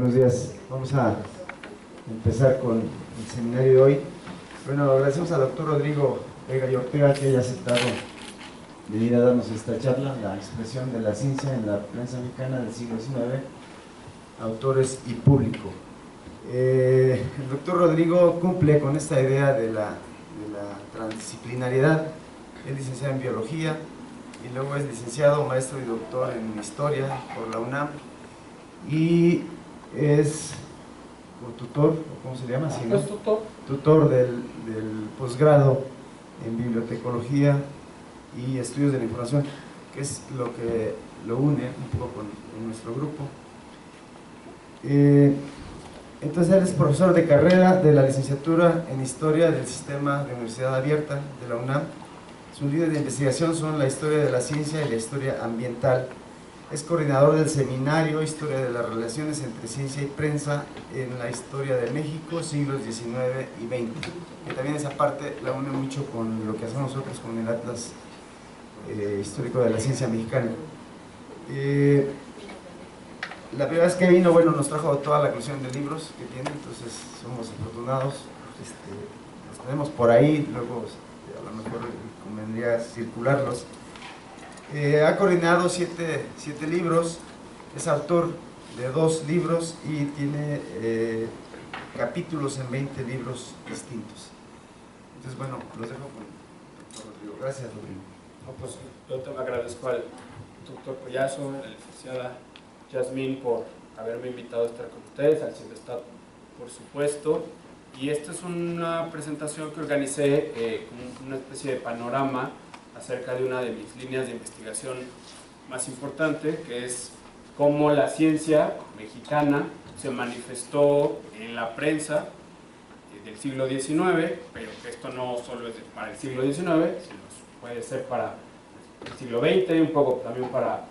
Buenos días. Vamos a empezar con el seminario de hoy. Bueno, agradecemos al doctor Rodrigo Vega y Ortega que haya aceptado venir a darnos esta charla, la expresión de la ciencia en la prensa mexicana del siglo XIX, autores y público. El doctor Rodrigo cumple con esta idea de la transdisciplinariedad. Es licenciado en biología y luego es licenciado, maestro y doctor en historia por la UNAM y es tutor, ¿cómo se llama? ¿Sí, no? Es tutor. Tutor del posgrado en bibliotecología y estudios de la información, que es lo que lo une un poco con nuestro grupo. Entonces él es profesor de carrera de la licenciatura en Historia del Sistema de Universidad Abierta de la UNAM. Sus líneas de investigación son la historia de la ciencia y la historia ambiental. Es coordinador del seminario Historia de las Relaciones entre Ciencia y Prensa en la Historia de México, siglos XIX y XX, que también esa parte la une mucho con lo que hacemos nosotros con el Atlas Histórico de la Ciencia Mexicana. La primera vez que vino, bueno, nos trajo toda la colección de libros que tiene, entonces somos afortunados, los tenemos por ahí, luego a lo mejor convendría circularlos. Ha coordinado siete libros, es autor de 2 libros y tiene capítulos en 20 libros distintos. Entonces, bueno, los dejo con el doctor Rodrigo. Gracias, Rodrigo. No, pues yo te agradezco al doctor Collazo, a la licenciada Yasmín por haberme invitado a estar con ustedes, al CIMBESTAT, por supuesto. Y esta es una presentación que organicé como una especie de panorama acerca de una de mis líneas de investigación más importante, que es cómo la ciencia mexicana se manifestó en la prensa del siglo XIX, pero que esto no solo es para el siglo XIX, sino puede ser para el siglo XX, un poco también para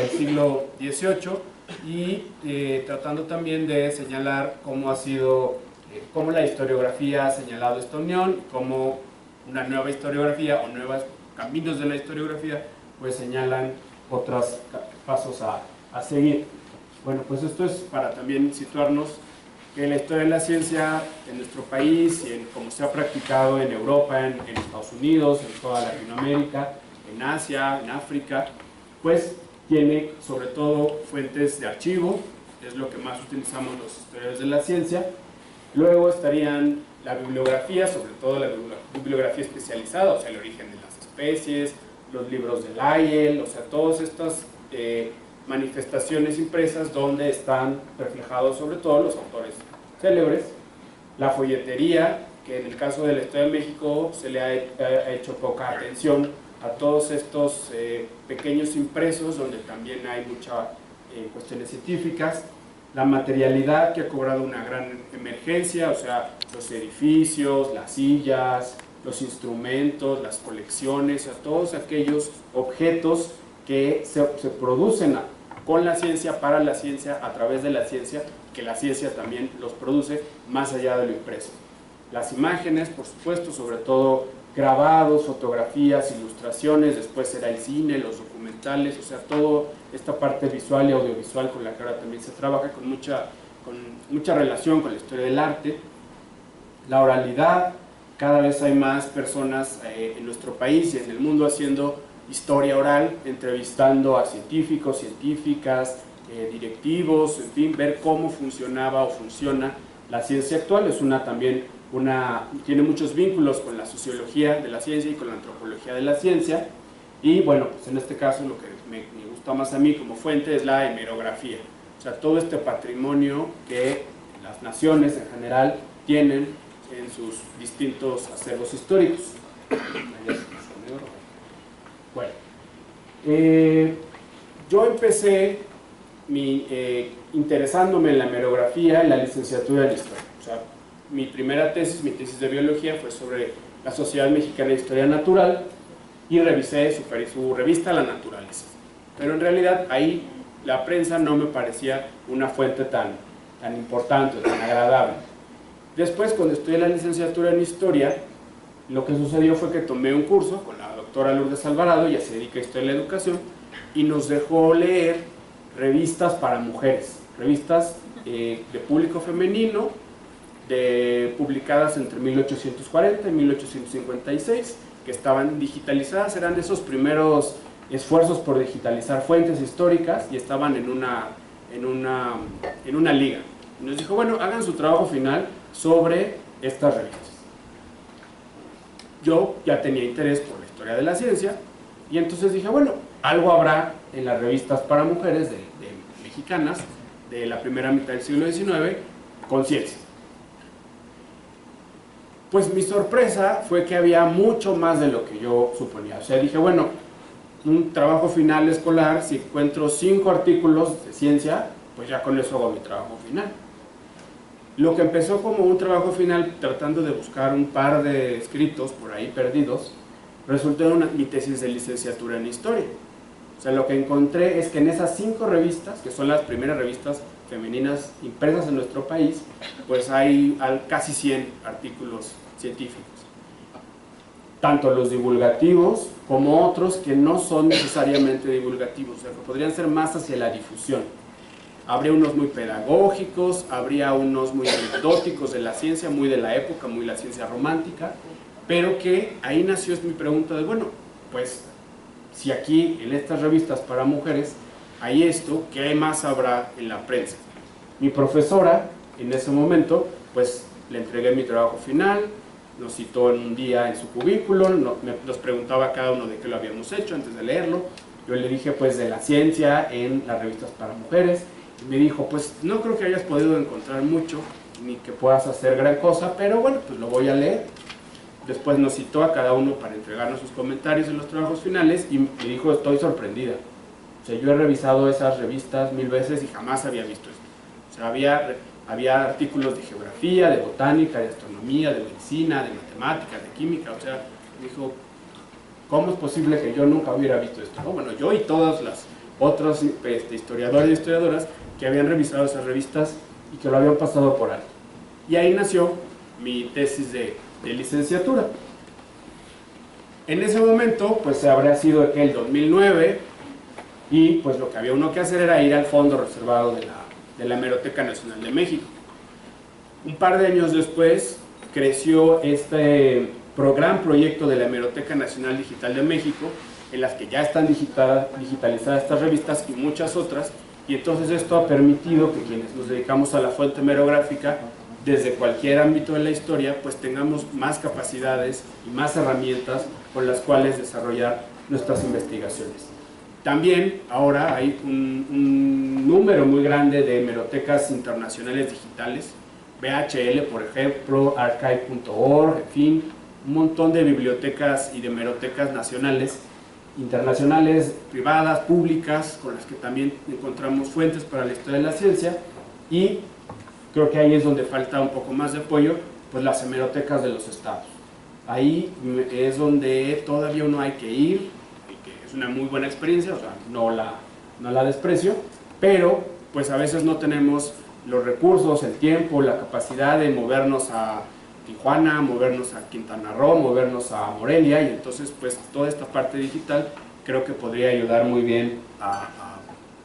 el siglo XVIII, y tratando también de señalar cómo ha sido, cómo la historiografía ha señalado esta unión, cómo una nueva historiografía o nuevos caminos de la historiografía pues señalan otros pasos a seguir. Bueno, pues esto es para también situarnos que la historia de la ciencia en nuestro país y en cómo se ha practicado en Europa, en Estados Unidos, en toda Latinoamérica, en Asia, en África, pues tiene sobre todo fuentes de archivo, es lo que más utilizamos los historiadores de la ciencia. Luego estarían la bibliografía, sobre todo la bibliografía especializada, o sea, el origen de las especies, los libros de Lyell, o sea, todas estas manifestaciones impresas donde están reflejados sobre todo los autores célebres. La folletería, que en el caso de la Historia de México se le ha hecho poca atención a todos estos pequeños impresos donde también hay muchas cuestiones científicas. La materialidad, que ha cobrado una gran emergencia, o sea, los edificios, las sillas, los instrumentos, las colecciones, o sea, todos aquellos objetos que se producen con la ciencia, para la ciencia, a través de la ciencia, que la ciencia también los produce más allá de lo impreso. Las imágenes, por supuesto, sobre todo grabados, fotografías, ilustraciones, después será el cine, los documentales, o sea, toda esta parte visual y audiovisual con la que ahora también se trabaja con mucha relación con la historia del arte. La oralidad, cada vez hay más personas en nuestro país y en el mundo haciendo historia oral, entrevistando a científicos, científicas, directivos, en fin, ver cómo funcionaba o funciona la ciencia actual. Es tiene muchos vínculos con la sociología de la ciencia y con la antropología de la ciencia, y bueno, pues en este caso lo que me gusta más a mí como fuente es la hemerografía, o sea, todo este patrimonio que las naciones en general tienen en sus distintos acervos históricos. Bueno, yo empecé interesándome en la hemerografía en la licenciatura en Historia. O sea, mi primera tesis, mi tesis de biología, fue sobre la Sociedad Mexicana de Historia Natural y revisé su revista La Naturaleza. Pero en realidad ahí la prensa no me parecía una fuente tan importante, tan agradable. Después, cuando estudié la licenciatura en Historia, lo que sucedió fue que tomé un curso con la doctora Lourdes Alvarado, ella se dedica a Historia de la Educación, y nos dejó leer revistas para mujeres, revistas de público femenino, publicadas entre 1840 y 1856, que estaban digitalizadas. Eran de esos primeros esfuerzos por digitalizar fuentes históricas y estaban en una liga. Y nos dijo, bueno, hagan su trabajo final sobre estas revistas. Yo ya tenía interés por la historia de la ciencia y entonces dije, bueno, algo habrá en las revistas para mujeres de mexicanas de la primera mitad del siglo XIX con ciencia. Pues mi sorpresa fue que había mucho más de lo que yo suponía. O sea, dije, bueno, un trabajo final escolar, si encuentro 5 artículos de ciencia, pues ya con eso hago mi trabajo final. Lo que empezó como un trabajo final, tratando de buscar un par de escritos por ahí perdidos, resultó en mi tesis de licenciatura en historia. O sea, lo que encontré es que en esas 5 revistas, que son las primeras revistas femeninas impresas en nuestro país, pues hay casi 100 artículos científicos. Tanto los divulgativos como otros que no son necesariamente divulgativos, o sea, que podrían ser más hacia la difusión. Habría unos muy pedagógicos, habría unos muy anecdóticos de la ciencia, muy de la época, muy la ciencia romántica, pero que ahí nació mi pregunta de, bueno, pues si aquí en estas revistas para mujeres hay esto, ¿qué más habrá en la prensa? Mi profesora, en ese momento, pues le entregué mi trabajo final, nos citó en un día en su cubículo, nos preguntaba a cada uno de qué lo habíamos hecho antes de leerlo. Yo le dije, pues, de la ciencia en las revistas para mujeres. Y me dijo, pues, no creo que hayas podido encontrar mucho, ni que puedas hacer gran cosa, pero bueno, pues lo voy a leer. Después nos citó a cada uno para entregarnos sus comentarios en los trabajos finales y me dijo, estoy sorprendida. O sea, yo he revisado esas revistas 1000 veces y jamás había visto esto. O sea, había artículos de geografía, de botánica, de astronomía, de medicina, de matemáticas, de química. O sea, dijo, ¿cómo es posible que yo nunca hubiera visto esto? No, bueno, yo y todas las otros historiadores y historiadoras que habían revisado esas revistas y que lo habían pasado por alto. Y ahí nació mi tesis de licenciatura. En ese momento, pues habría sido aquel 2009 y pues lo que había uno que hacer era ir al fondo reservado de la Hemeroteca Nacional de México. Un par de años después creció este gran proyecto de la Hemeroteca Nacional Digital de México, en las que ya están digitalizadas estas revistas y muchas otras, y entonces esto ha permitido que quienes nos dedicamos a la fuente hemerográfica, desde cualquier ámbito de la historia, pues tengamos más capacidades y más herramientas con las cuales desarrollar nuestras investigaciones. También ahora hay un número muy grande de hemerotecas internacionales digitales, BHL, por ejemplo, archive.org, en fin, un montón de bibliotecas y de hemerotecas nacionales, internacionales, privadas, públicas, con las que también encontramos fuentes para la historia de la ciencia, y creo que ahí es donde falta un poco más de apoyo, pues las hemerotecas de los estados. Ahí es donde todavía uno hay que ir, que es una muy buena experiencia, o sea, no la desprecio, pero pues a veces no tenemos los recursos, el tiempo, la capacidad de movernos a Tijuana, movernos a Quintana Roo, movernos a Morelia, y entonces pues toda esta parte digital creo que podría ayudar muy bien a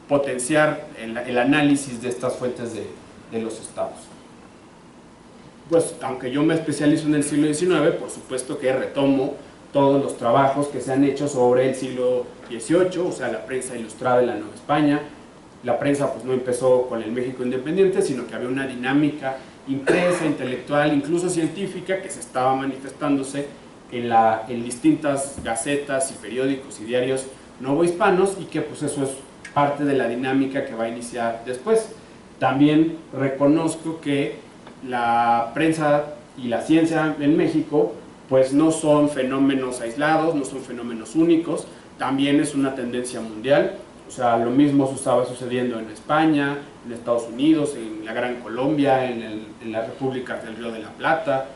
potenciar el análisis de estas fuentes de los estados. Pues aunque yo me especializo en el siglo XIX, por supuesto que retomo todos los trabajos que se han hecho sobre el siglo XVIII, o sea, la prensa ilustrada de la Nueva España. La prensa pues no empezó con el México independiente, sino que había una dinámica impresa, intelectual, incluso científica, que se estaba manifestándose en distintas gacetas y periódicos y diarios novohispanos, y que pues eso es parte de la dinámica que va a iniciar después. También reconozco que la prensa y la ciencia en México pues no son fenómenos aislados, no son fenómenos únicos, también es una tendencia mundial. O sea, lo mismo se estaba sucediendo en España, en Estados Unidos, en la Gran Colombia, en las repúblicas del Río de la Plata,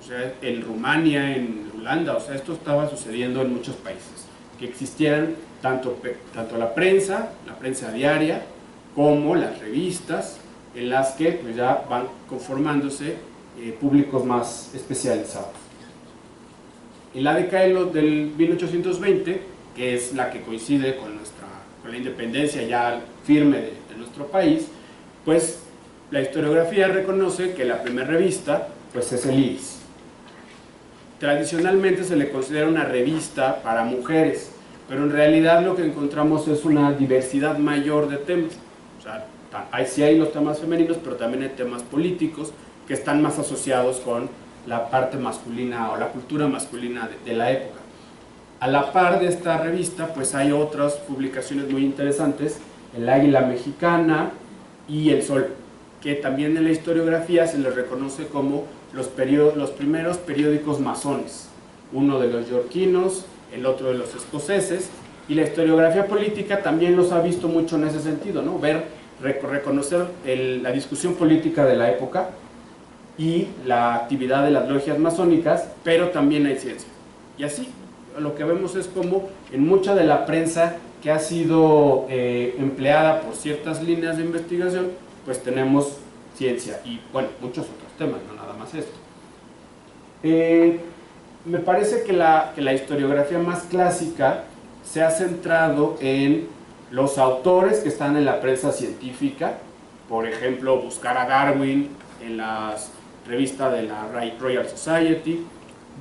o sea, en Rumania, en Holanda. O sea, esto estaba sucediendo en muchos países, que existieran tanto la prensa diaria, como las revistas, en las que pues, ya van conformándose públicos más especializados. En la década del 1820, que es la que coincide con la independencia ya firme de nuestro país, pues la historiografía reconoce que la primera revista pues es el Iris. Tradicionalmente se le considera una revista para mujeres, pero en realidad lo que encontramos es una diversidad mayor de temas. O sea, sí hay los temas femeninos, pero también hay temas políticos que están más asociados con la parte masculina o la cultura masculina de la época. A la par de esta revista, pues hay otras publicaciones muy interesantes, El Águila Mexicana y El Sol, que también en la historiografía se les reconoce como los primeros periódicos masones, uno de los yorquinos, el otro de los escoceses, y la historiografía política también los ha visto mucho en ese sentido, ¿no? Reconocer la discusión política de la época y la actividad de las logias masónicas, pero también hay ciencia. Y así, lo que vemos es como en mucha de la prensa que ha sido empleada por ciertas líneas de investigación, pues tenemos ciencia y, bueno, muchos otros temas, no nada más esto. Me parece que la historiografía más clásica se ha centrado en los autores que están en la prensa científica, por ejemplo, buscar a Darwin en las revistas de la Royal Society,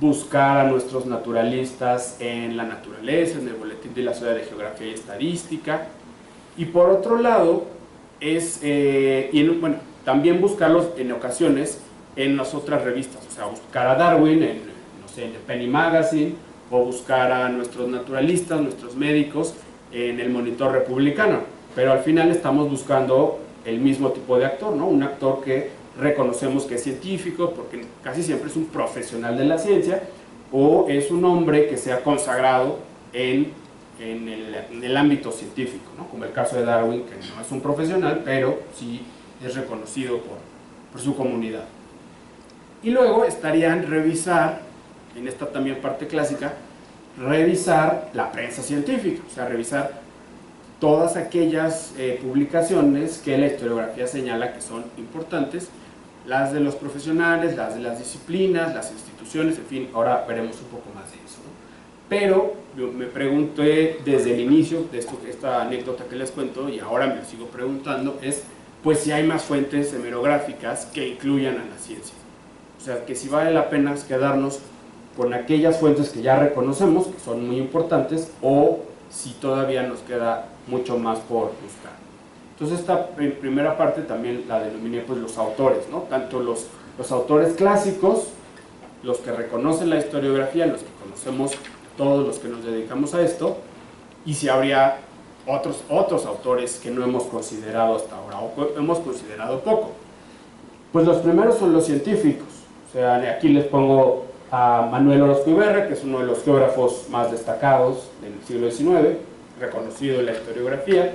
buscar a nuestros naturalistas en la naturaleza, en el Boletín de la Sociedad de Geografía y Estadística, y por otro lado, bueno, también buscarlos en ocasiones en las otras revistas, o sea, buscar a Darwin en, no sé, en el Penny Magazine, o buscar a nuestros naturalistas, nuestros médicos en el Monitor Republicano, pero al final estamos buscando el mismo tipo de actor, ¿no? Un actor que reconocemos que es científico, porque casi siempre es un profesional de la ciencia, o es un hombre que se ha consagrado en el ámbito científico, ¿no? Como el caso de Darwin, que no es un profesional, pero sí es reconocido por su comunidad. Y luego estarían revisar, en esta también parte clásica, revisar la prensa científica, o sea, revisar todas aquellas publicaciones que la historiografía señala que son importantes, las de los profesionales, las de las disciplinas, las instituciones, en fin, ahora veremos un poco más de eso, ¿no? Pero yo me pregunté desde el inicio de esta anécdota que les cuento, y ahora me lo sigo preguntando, es pues si hay más fuentes hemerográficas que incluyan a la ciencia. O sea, que si vale la pena quedarnos con aquellas fuentes que ya reconocemos, que son muy importantes, o si todavía nos queda mucho más por buscar. Entonces esta primera parte también la denominé pues los autores, ¿no? Tanto los autores clásicos, los que reconocen la historiografía, los que conocemos todos los que nos dedicamos a esto, y si habría otros autores que no hemos considerado hasta ahora, o hemos considerado poco. Pues los primeros son los científicos, o sea, aquí les pongo a Manuel Orozco Iberra, que es uno de los geógrafos más destacados del siglo XIX, reconocido en la historiografía,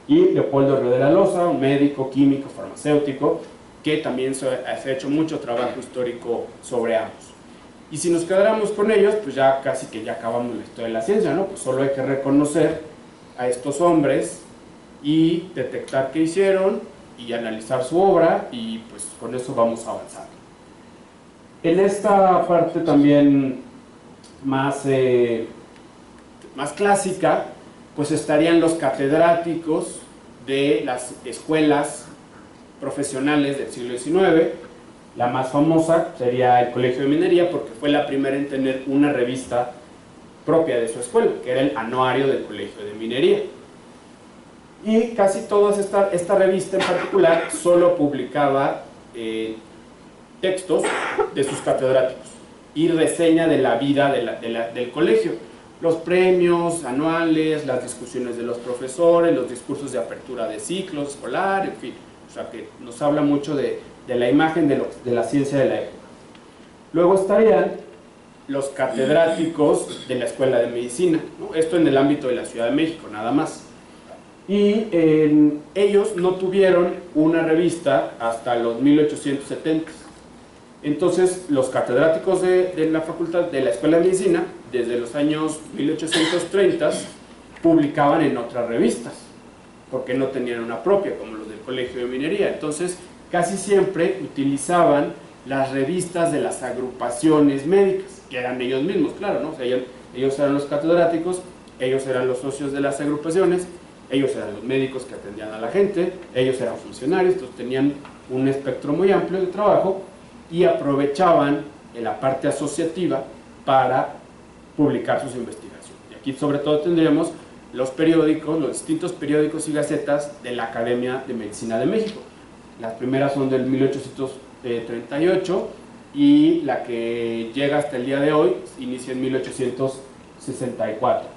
y Leopoldo Río de la Loza, un médico, químico, farmacéutico, que también se ha hecho mucho trabajo histórico sobre ambos. Y si nos quedáramos con ellos, pues ya casi que ya acabamos la historia de la ciencia, ¿no? Pues solo hay que reconocer a estos hombres y detectar qué hicieron y analizar su obra, y pues con eso vamos avanzando. En esta parte también más clásica, pues estarían los catedráticos de las escuelas profesionales del siglo XIX. La más famosa sería el Colegio de Minería, porque fue la primera en tener una revista propia de su escuela, que era el Anuario del Colegio de Minería. Y casi todas esta revista en particular solo publicaba textos de sus catedráticos y reseña de la vida del colegio, los premios anuales, las discusiones de los profesores, los discursos de apertura de ciclos escolar, en fin, o sea que nos habla mucho de la imagen de la ciencia de la época. Luego estarían los catedráticos de la Escuela de Medicina, ¿no? Esto en el ámbito de la Ciudad de México, nada más. Y ellos no tuvieron una revista hasta los 1870. Entonces, los catedráticos de la facultad, de la Escuela de Medicina, desde los años 1830, publicaban en otras revistas, porque no tenían una propia, como los del Colegio de Minería. Entonces, casi siempre utilizaban las revistas de las agrupaciones médicas, que eran ellos mismos, claro, ¿no? O sea, ellos eran los catedráticos, ellos eran los socios de las agrupaciones, ellos eran los médicos que atendían a la gente, ellos eran funcionarios, entonces tenían un espectro muy amplio de trabajo y aprovechaban la parte asociativa para publicar sus investigaciones. Y aquí sobre todo tendríamos los periódicos, los distintos periódicos y gacetas de la Academia de Medicina de México. Las primeras son del 1838 y la que llega hasta el día de hoy inicia en 1864.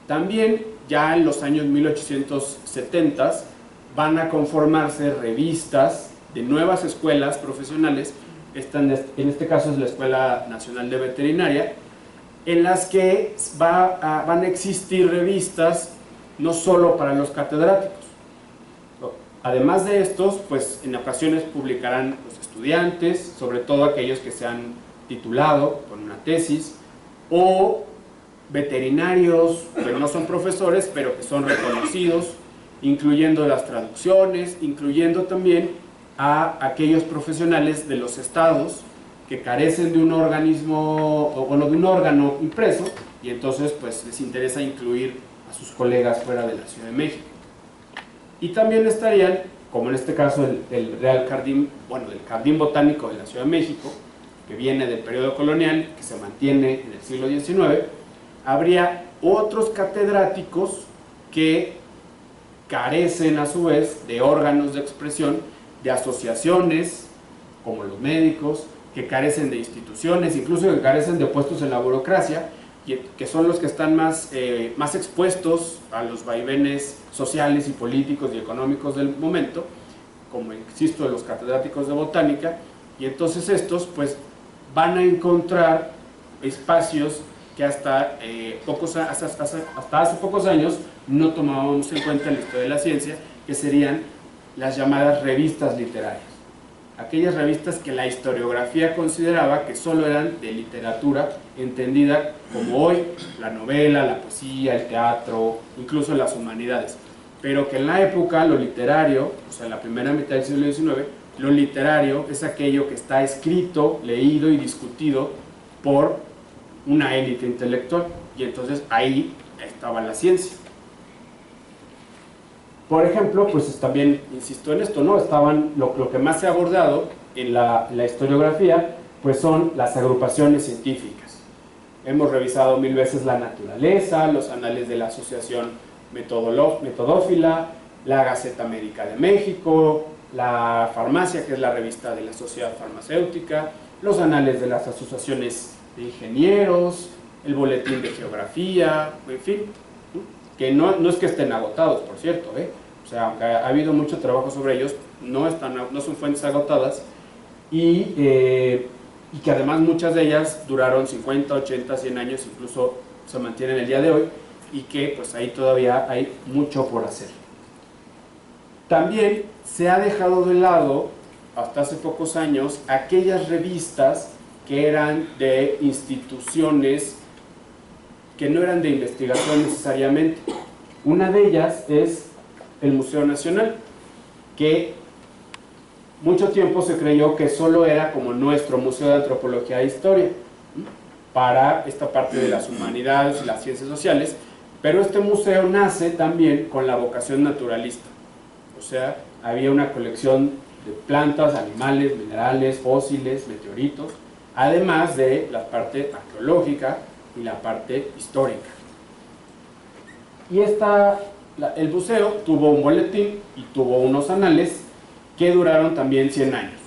También ya en los años 1870 van a conformarse revistas de nuevas escuelas profesionales, en este caso es la Escuela Nacional de Veterinaria, en las que van a existir revistas no solo para los catedráticos. Además de estos, pues en ocasiones publicarán los estudiantes, sobre todo aquellos que se han titulado con una tesis, o veterinarios que no son profesores, pero que son reconocidos, incluyendo las traducciones, incluyendo también a aquellos profesionales de los estados que carecen de un organismo, o bueno, de un órgano impreso, y entonces pues les interesa incluir a sus colegas fuera de la Ciudad de México. Y también estarían, como en este caso el Real Jardín, bueno, del Jardín Botánico de la Ciudad de México, que viene del periodo colonial, que se mantiene en el siglo XIX, habría otros catedráticos que carecen a su vez de órganos de expresión, de asociaciones, como los médicos, que carecen de instituciones, incluso que carecen de puestos en la burocracia, que son los que están más expuestos a los vaivenes sociales y políticos y económicos del momento, como insisto, los catedráticos de botánica, y entonces estos pues van a encontrar espacios que hasta hace pocos años no tomábamos en cuenta en la historia de la ciencia, que serían las llamadas revistas literarias. Aquellas revistas que la historiografía consideraba que solo eran de literatura, entendida como hoy la novela, la poesía, el teatro, incluso las humanidades, pero que en la época lo literario, o sea, en la primera mitad del siglo XIX, lo literario es aquello que está escrito, leído y discutido por una élite intelectual, y entonces ahí estaba la ciencia. Por ejemplo, pues también insisto en esto, ¿no? Estaban, lo que más se ha abordado en la historiografía, pues son las agrupaciones científicas. Hemos revisado 1000 veces la naturaleza, los anales de la Asociación Metodófila, la Gaceta Médica de México, la Farmacia, que es la revista de la Sociedad Farmacéutica, los anales de las asociaciones de ingenieros, el boletín de geografía, en fin, que no es que estén agotados, por cierto, o sea, aunque ha habido mucho trabajo sobre ellos, no son fuentes agotadas, y que además muchas de ellas duraron 50, 80, 100 años, incluso se mantienen el día de hoy, y que pues ahí todavía hay mucho por hacer. También se ha dejado de lado, hasta hace pocos años, aquellas revistas que eran de instituciones que no eran de investigación necesariamente. Una de ellas es el Museo Nacional, que mucho tiempo se creyó que solo era como nuestro Museo de Antropología e Historia, para esta parte de las humanidades y las ciencias sociales, pero este museo nace también con la vocación naturalista, o sea, había una colección de plantas, animales, minerales, fósiles, meteoritos, además de la parte arqueológica y la parte histórica. Y el museo tuvo un boletín y tuvo unos anales que duraron también 100 años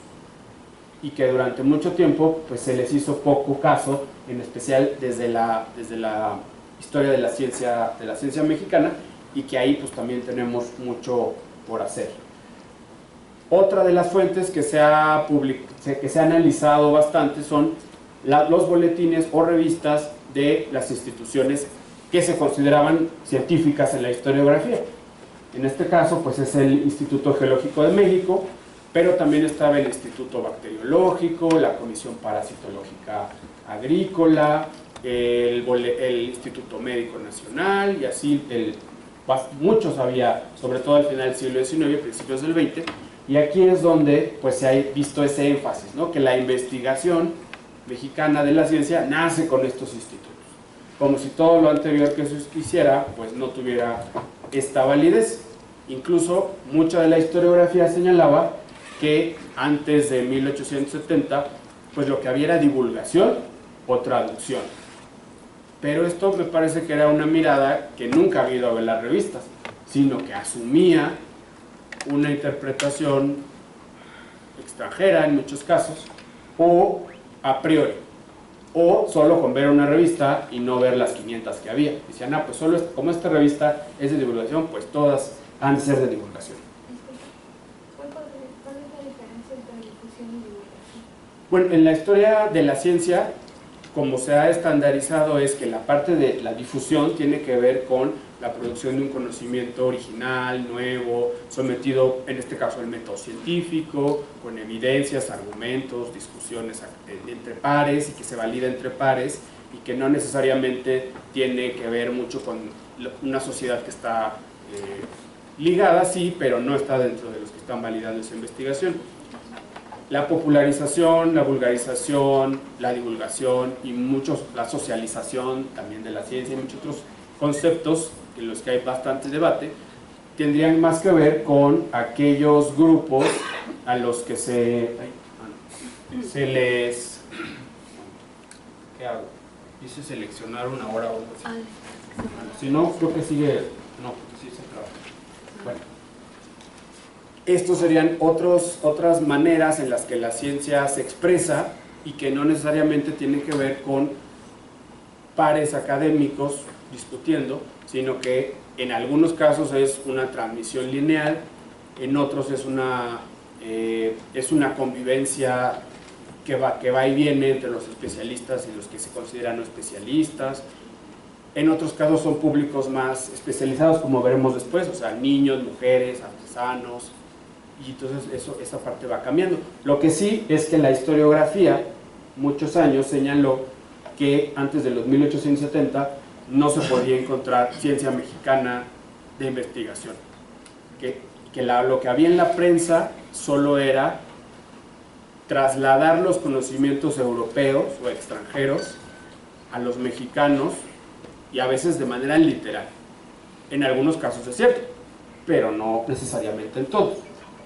y que durante mucho tiempo pues se les hizo poco caso, en especial desde la historia de la ciencia mexicana, y que ahí pues también tenemos mucho por hacer. Otra de las fuentes que se ha analizado bastante son los boletines o revistas de las instituciones que se consideraban científicas en la historiografía. En este caso pues es el Instituto Geológico de México, pero también estaba el Instituto Bacteriológico, la Comisión Parasitológica Agrícola, el Instituto Médico Nacional, y así muchos había, sobre todo al final del siglo XIX, principios del XX, y aquí es donde pues se ha visto ese énfasis, ¿no? Que la investigación mexicana de la ciencia nace con estos institutos, como si todo lo anterior que se hiciera pues no tuviera esta validez. Incluso mucha de la historiografía señalaba que antes de 1870 pues lo que había era divulgación o traducción. Pero esto me parece que era una mirada que nunca había ido a ver las revistas, sino que asumía una interpretación extranjera en muchos casos, o a priori, o solo con ver una revista y no ver las 500 que había. Decían, pues solo como esta revista es de divulgación, pues todas han de ser de divulgación. ¿Cuál es la diferencia entre difusión y divulgación? Bueno, en la historia de la ciencia, como se ha estandarizado, es que la parte de la difusión tiene que ver con la producción de un conocimiento original, nuevo, sometido, en este caso, al método científico, con evidencias, argumentos, discusiones entre pares y que se valida entre pares y que no necesariamente tiene que ver mucho con una sociedad que está ligada, sí, pero no está dentro de los que están validando esa investigación. La popularización, la vulgarización, la divulgación y la socialización también de la ciencia y muchos otros conceptos en los que hay bastante debate, tendrían más que ver con aquellos grupos a los que se les... ¿Qué hago? Dice seleccionar una hora o algo así. Si no, creo que sigue... No, sí se trabaja. Bueno. Estos serían otras maneras en las que la ciencia se expresa y que no necesariamente tienen que ver con pares académicos discutiendo, sino que en algunos casos es una transmisión lineal, en otros es una convivencia que va y viene entre los especialistas y los que se consideran no especialistas. En otros casos son públicos más especializados, como veremos después, o sea, niños, mujeres, artesanos, y entonces esa parte va cambiando. Lo que sí es que la historiografía, muchos años, señaló que antes de los 1870 no se podía encontrar ciencia mexicana de investigación, que lo que había en la prensa solo era trasladar los conocimientos europeos o extranjeros a los mexicanos, y a veces de manera literal. En algunos casos es cierto, pero no necesariamente en todos.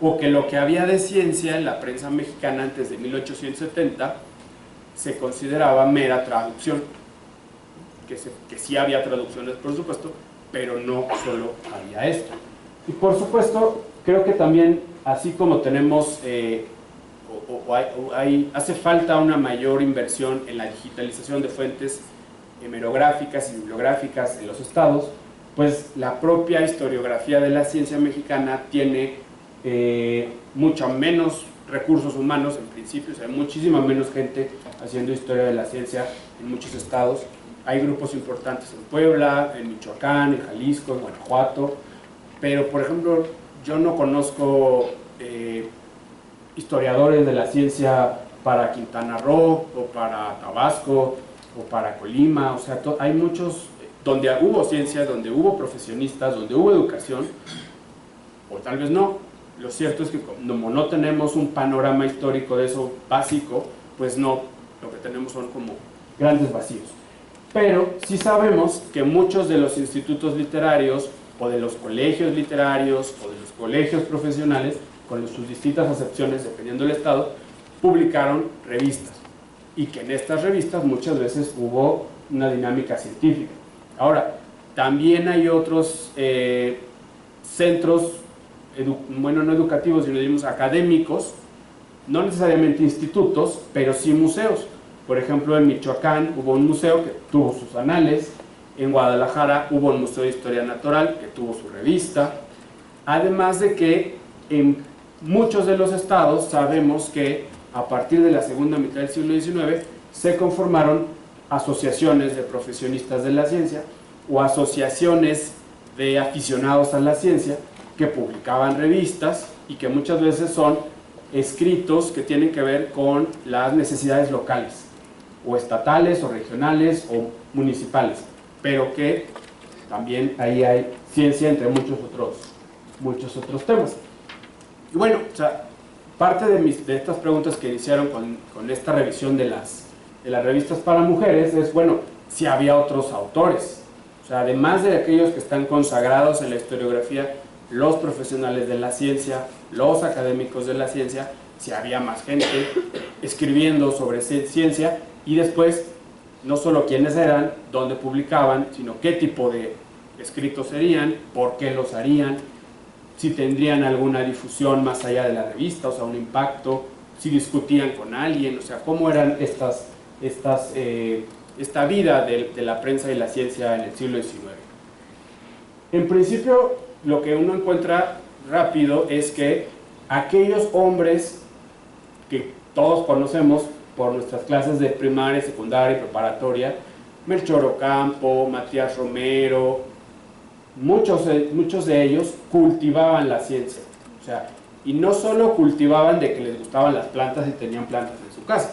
O que lo que había de ciencia en la prensa mexicana antes de 1870 se consideraba mera traducción, que sí había traducciones, por supuesto, pero no solo había esto. Y por supuesto, creo que también, así como tenemos, hace falta una mayor inversión en la digitalización de fuentes hemerográficas y bibliográficas en los estados, pues la propia historiografía de la ciencia mexicana tiene mucho menos recursos humanos en principio, o sea, hay muchísima menos gente haciendo historia de la ciencia en muchos estados. Hay grupos importantes en Puebla, en Michoacán, en Jalisco, en Guanajuato, pero por ejemplo yo no conozco historiadores de la ciencia para Quintana Roo o para Tabasco o para Colima, o sea, hay muchos donde hubo ciencia, donde hubo profesionistas, donde hubo educación, o tal vez no. Lo cierto es que como no tenemos un panorama histórico de eso básico, pues no, lo que tenemos son como grandes vacíos. Pero sí sabemos que muchos de los institutos literarios, o de los colegios literarios, o de los colegios profesionales, con sus distintas acepciones, dependiendo del estado, publicaron revistas. Y que en estas revistas muchas veces hubo una dinámica científica. Ahora, también hay otros centros, no educativos, sino digamos académicos, no necesariamente institutos, pero sí museos. Por ejemplo, en Michoacán hubo un museo que tuvo sus anales, en Guadalajara hubo un museo de historia natural que tuvo su revista, además de que en muchos de los estados sabemos que a partir de la segunda mitad del siglo XIX se conformaron asociaciones de profesionistas de la ciencia o asociaciones de aficionados a la ciencia que publicaban revistas y que muchas veces son escritos que tienen que ver con las necesidades locales, o estatales, o regionales, o municipales, pero que también ahí hay ciencia entre muchos otros temas. Y bueno, o sea, parte de estas preguntas que iniciaron con esta revisión de las revistas para mujeres es, bueno, si había otros autores, o sea, además de aquellos que están consagrados en la historiografía, los profesionales de la ciencia, los académicos de la ciencia, si había más gente escribiendo sobre ciencia, y después no solo quiénes eran, dónde publicaban, sino qué tipo de escritos serían, por qué los harían, si tendrían alguna difusión más allá de la revista, o sea, un impacto, si discutían con alguien, o sea, cómo eran esta vida de la prensa y la ciencia en el siglo XIX. En principio, lo que uno encuentra rápido es que aquellos hombres que todos conocemos por nuestras clases de primaria, secundaria y preparatoria, Melchor Ocampo, Matías Romero, muchos de ellos cultivaban la ciencia, o sea, y no solo cultivaban de que les gustaban las plantas y tenían plantas en su casa,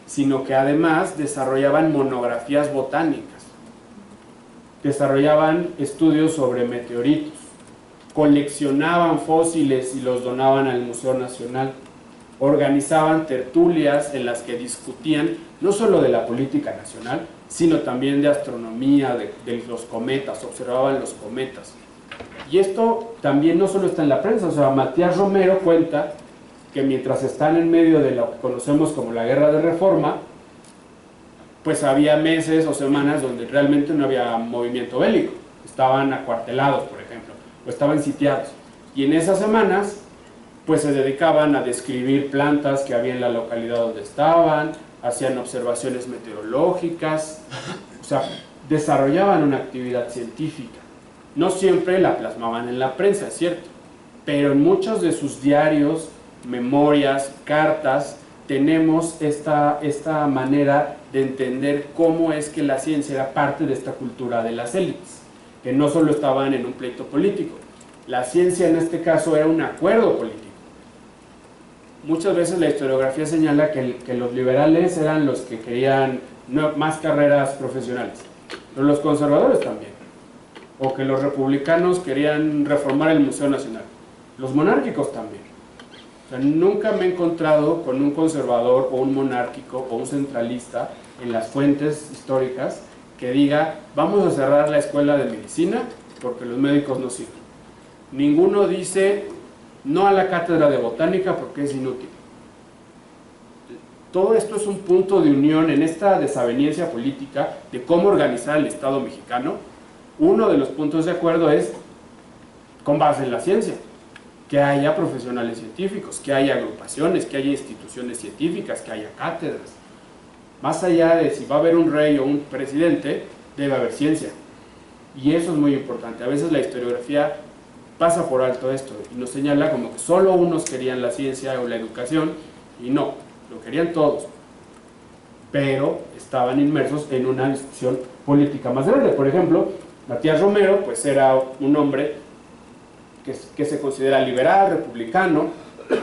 sino que además desarrollaban monografías botánicas, desarrollaban estudios sobre meteoritos, coleccionaban fósiles y los donaban al Museo Nacional, organizaban tertulias en las que discutían no solo de la política nacional, sino también de astronomía, de los cometas, observaban los cometas. Y esto también no solo está en la prensa, o sea, Matías Romero cuenta que mientras están en medio de lo que conocemos como la Guerra de Reforma, pues había meses o semanas donde realmente no había movimiento bélico, estaban acuartelados, por ejemplo, o estaban sitiados, y en esas semanas pues se dedicaban a describir plantas que había en la localidad donde estaban, hacían observaciones meteorológicas, o sea, desarrollaban una actividad científica. No siempre la plasmaban en la prensa, es cierto, pero en muchos de sus diarios, memorias, cartas, tenemos esta manera de entender cómo es que la ciencia era parte de esta cultura de las élites, que no solo estaban en un pleito político. La ciencia en este caso era un acuerdo político. Muchas veces la historiografía señala que los liberales eran los que querían más carreras profesionales, pero los conservadores también, o que los republicanos querían reformar el Museo Nacional, los monárquicos también. O sea, nunca me he encontrado con un conservador o un monárquico o un centralista en las fuentes históricas que diga, vamos a cerrar la escuela de medicina porque los médicos no sirven. Ninguno dice no a la cátedra de botánica porque es inútil. Todo esto es un punto de unión en esta desaveniencia política de cómo organizar el Estado mexicano. Uno de los puntos de acuerdo es con base en la ciencia, que haya profesionales científicos, que haya agrupaciones, que haya instituciones científicas, que haya cátedras. Más allá de si va a haber un rey o un presidente, debe haber ciencia. Y eso es muy importante. A veces la historiografía pasa por alto esto y nos señala como que solo unos querían la ciencia o la educación, y no, lo querían todos, pero estaban inmersos en una discusión política más grande. Por ejemplo, Matías Romero pues era un hombre que se considera liberal, republicano.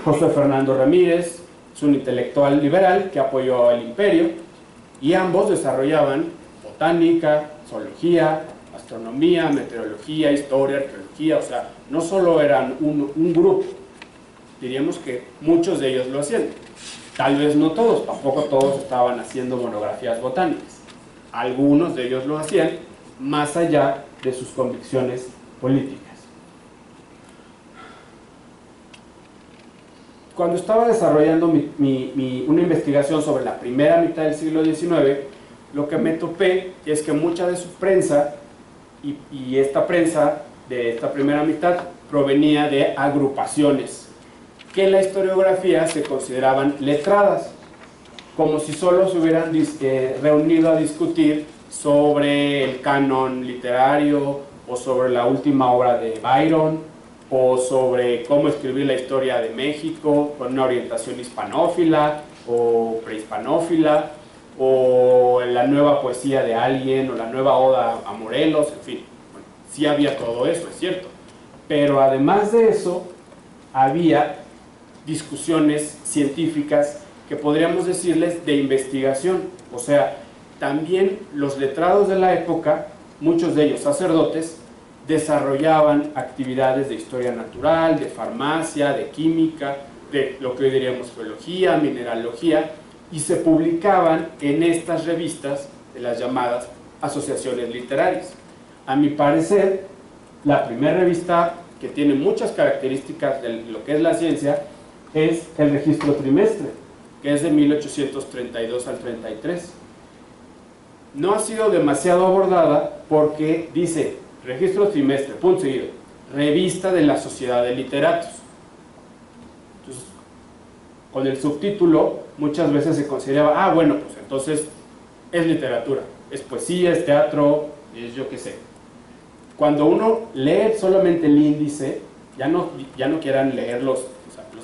José Fernando Ramírez es un intelectual liberal que apoyó al imperio, y ambos desarrollaban botánica, zoología, astronomía, meteorología, historia, arqueología. O sea, no solo eran un grupo, diríamos que muchos de ellos lo hacían, tal vez no todos, tampoco todos estaban haciendo monografías botánicas, algunos de ellos lo hacían más allá de sus convicciones políticas. Cuando estaba desarrollando una investigación sobre la primera mitad del siglo XIX, lo que me topé es que mucha de su prensa, y esta prensa de esta primera mitad, provenía de agrupaciones que en la historiografía se consideraban letradas, como si solo se hubieran reunido a discutir sobre el canon literario, o sobre la última obra de Byron, o sobre cómo escribir la historia de México con una orientación hispanófila o prehispanófila, o la nueva poesía de alguien, o la nueva oda a Morelos, en fin. Bueno, sí había todo eso, es cierto, pero además de eso había discusiones científicas que podríamos decirles de investigación. O sea, también los letrados de la época, muchos de ellos sacerdotes, desarrollaban actividades de historia natural, de farmacia, de química, de lo que hoy diríamos geología, mineralogía, y se publicaban en estas revistas de las llamadas asociaciones literarias. A mi parecer, la primera revista que tiene muchas características de lo que es la ciencia, es el registro trimestre, que es de 1832 al 33. No ha sido demasiado abordada porque dice, registro trimestre, punto seguido, revista de la Sociedad de Literatos. Entonces, con el subtítulo muchas veces se consideraba, bueno, pues entonces es literatura, es poesía, es teatro, es yo qué sé. Cuando uno lee solamente el índice, ya no quieran leer los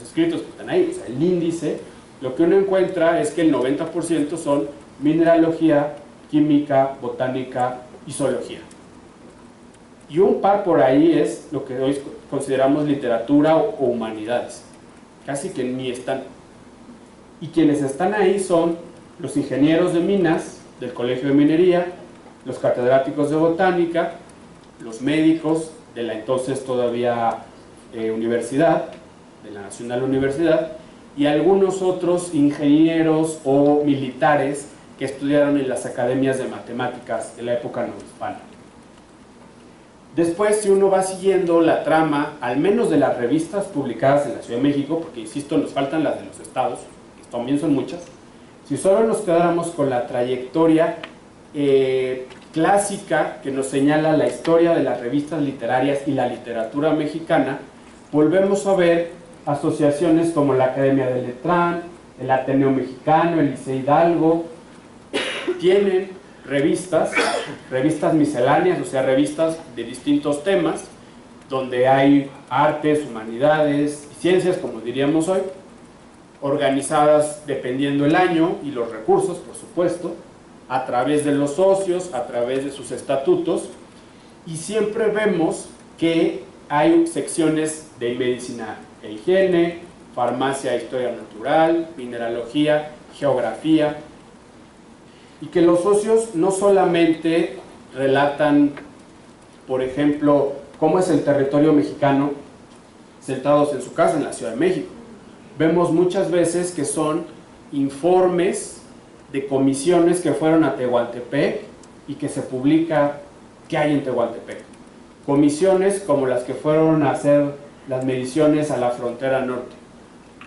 escritos que están ahí, o sea, el índice, lo que uno encuentra es que el 90% son mineralogía, química, botánica y zoología. Y un par por ahí es lo que hoy consideramos literatura o humanidades, casi que ni están. Y quienes están ahí son los ingenieros de minas del Colegio de Minería, los catedráticos de botánica, los médicos de la entonces todavía universidad, de la Nacional Universidad, y algunos otros ingenieros o militares que estudiaron en las academias de matemáticas de la época novohispana. Después, si uno va siguiendo la trama, al menos de las revistas publicadas en la Ciudad de México, porque insisto, nos faltan las de los estados, que también son muchas, si solo nos quedáramos con la trayectoria clásica que nos señala la historia de las revistas literarias y la literatura mexicana, volvemos a ver asociaciones como la Academia de Letrán, el Ateneo Mexicano, el Liceo Hidalgo, tienen revistas misceláneas, o sea, revistas de distintos temas, donde hay artes, humanidades y ciencias, como diríamos hoy, organizadas dependiendo el año y los recursos, por supuesto, a través de los socios, a través de sus estatutos, y siempre vemos que hay secciones de medicina e higiene, farmacia e historia natural, mineralogía, geografía, y que los socios no solamente relatan, por ejemplo, cómo es el territorio mexicano sentados en su casa en la Ciudad de México. Vemos muchas veces que son informes de comisiones que fueron a Tehuantepec y que se publica qué hay en Tehuantepec. Comisiones como las que fueron a hacer las mediciones a la frontera norte,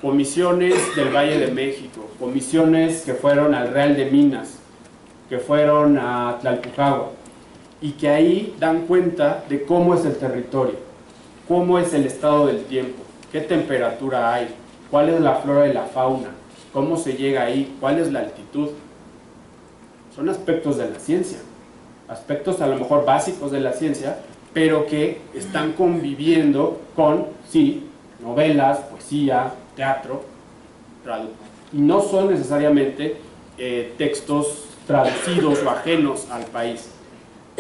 comisiones del Valle de México, comisiones que fueron al Real de Minas, que fueron a Tlalpujahua, y que ahí dan cuenta de cómo es el territorio, cómo es el estado del tiempo, qué temperatura hay, cuál es la flora y la fauna, cómo se llega ahí, cuál es la altitud. Son aspectos de la ciencia, aspectos a lo mejor básicos de la ciencia, pero que están conviviendo con, sí, novelas, poesía, teatro, y no son necesariamente textos traducidos o ajenos al país.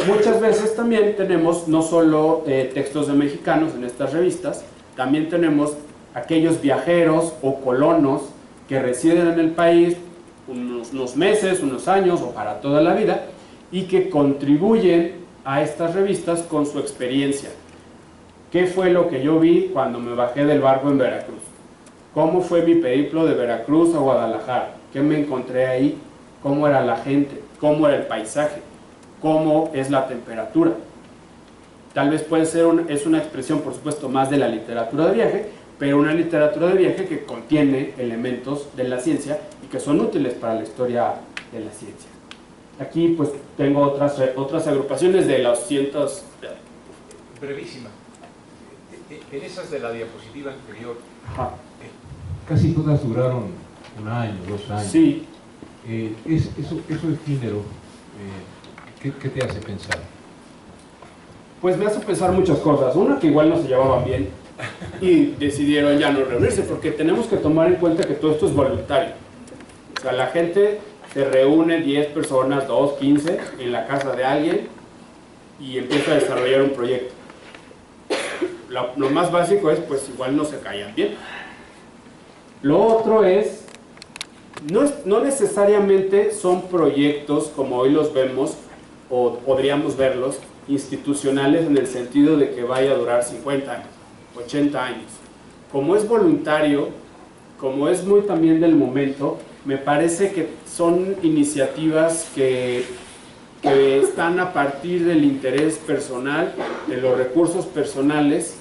Muchas veces también tenemos no solo textos de mexicanos en estas revistas, también tenemos aquellos viajeros o colonos que residen en el país unos meses, unos años o para toda la vida, y que contribuyen a estas revistas con su experiencia. ¿Qué fue lo que yo vi cuando me bajé del barco en Veracruz? ¿Cómo fue mi periplo de Veracruz a Guadalajara? ¿Qué me encontré ahí? ¿Cómo era la gente? ¿Cómo era el paisaje? ¿Cómo es la temperatura? Tal vez puede ser es una expresión, por supuesto, más de la literatura de viaje, pero una literatura de viaje que contiene elementos de la ciencia y que son útiles para la historia de la ciencia. Aquí pues tengo otras agrupaciones de los cientos... Brevísima. En esas de la diapositiva anterior, casi todas duraron 1 año, 2 años. Sí. Eso efímero, ¿qué te hace pensar? Pues me hace pensar muchas cosas. Una, que igual no se llevaban bien y decidieron ya no reunirse, porque tenemos que tomar en cuenta que todo esto es voluntario. O sea, la gente se reúne, 10 personas, 2, 15, en la casa de alguien y empieza a desarrollar un proyecto. Lo más básico es, pues igual no se callan bien. Lo otro es, no necesariamente son proyectos como hoy los vemos, o podríamos verlos, institucionales en el sentido de que vaya a durar 50 años, 80 años. Como es voluntario, como es muy también del momento, me parece que son iniciativas que están a partir del interés personal, de los recursos personales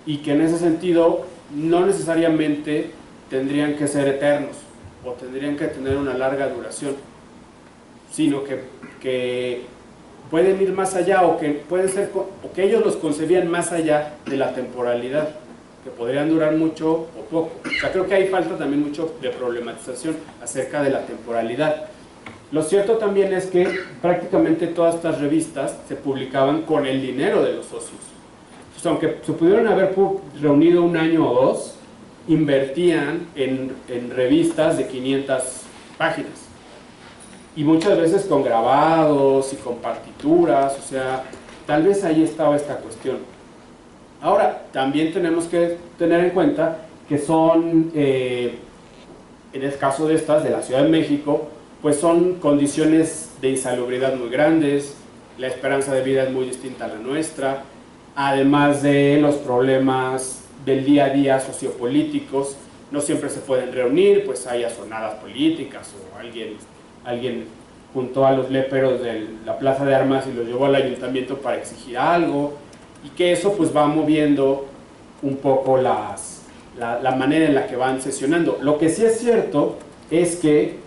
y que en ese sentido no necesariamente tendrían que ser eternos o tendrían que tener una larga duración, sino que pueden ir más allá o que pueden ser, o que ellos los concebían más allá de la temporalidad, que podrían durar mucho o poco. O sea, creo que ahí falta también mucho de problematización acerca de la temporalidad. Lo cierto también es que prácticamente todas estas revistas se publicaban con el dinero de los socios. Pues aunque se pudieron haber reunido un año o dos, invertían en revistas de 500 páginas. Y muchas veces con grabados y con partituras, o sea, tal vez ahí estaba esta cuestión. Ahora, también tenemos que tener en cuenta que son, en el caso de estas, de la Ciudad de México, pues son condiciones de insalubridad muy grandes, la esperanza de vida es muy distinta a la nuestra, además de los problemas del día a día sociopolíticos, no siempre se pueden reunir, pues hay asonadas políticas o alguien juntó a los léperos de la Plaza de Armas y los llevó al ayuntamiento para exigir algo, y que eso pues va moviendo un poco la manera en la que van sesionando. Lo que sí es cierto es que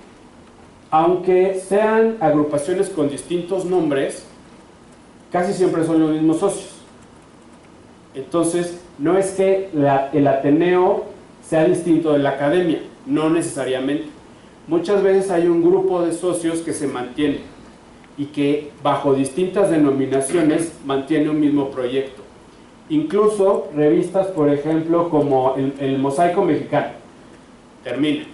aunque sean agrupaciones con distintos nombres, casi siempre son los mismos socios. Entonces, no es que el Ateneo sea distinto de la academia, no necesariamente. Muchas veces hay un grupo de socios que se mantiene y que bajo distintas denominaciones mantiene un mismo proyecto. Incluso revistas, por ejemplo, como el Mosaico Mexicano, termina.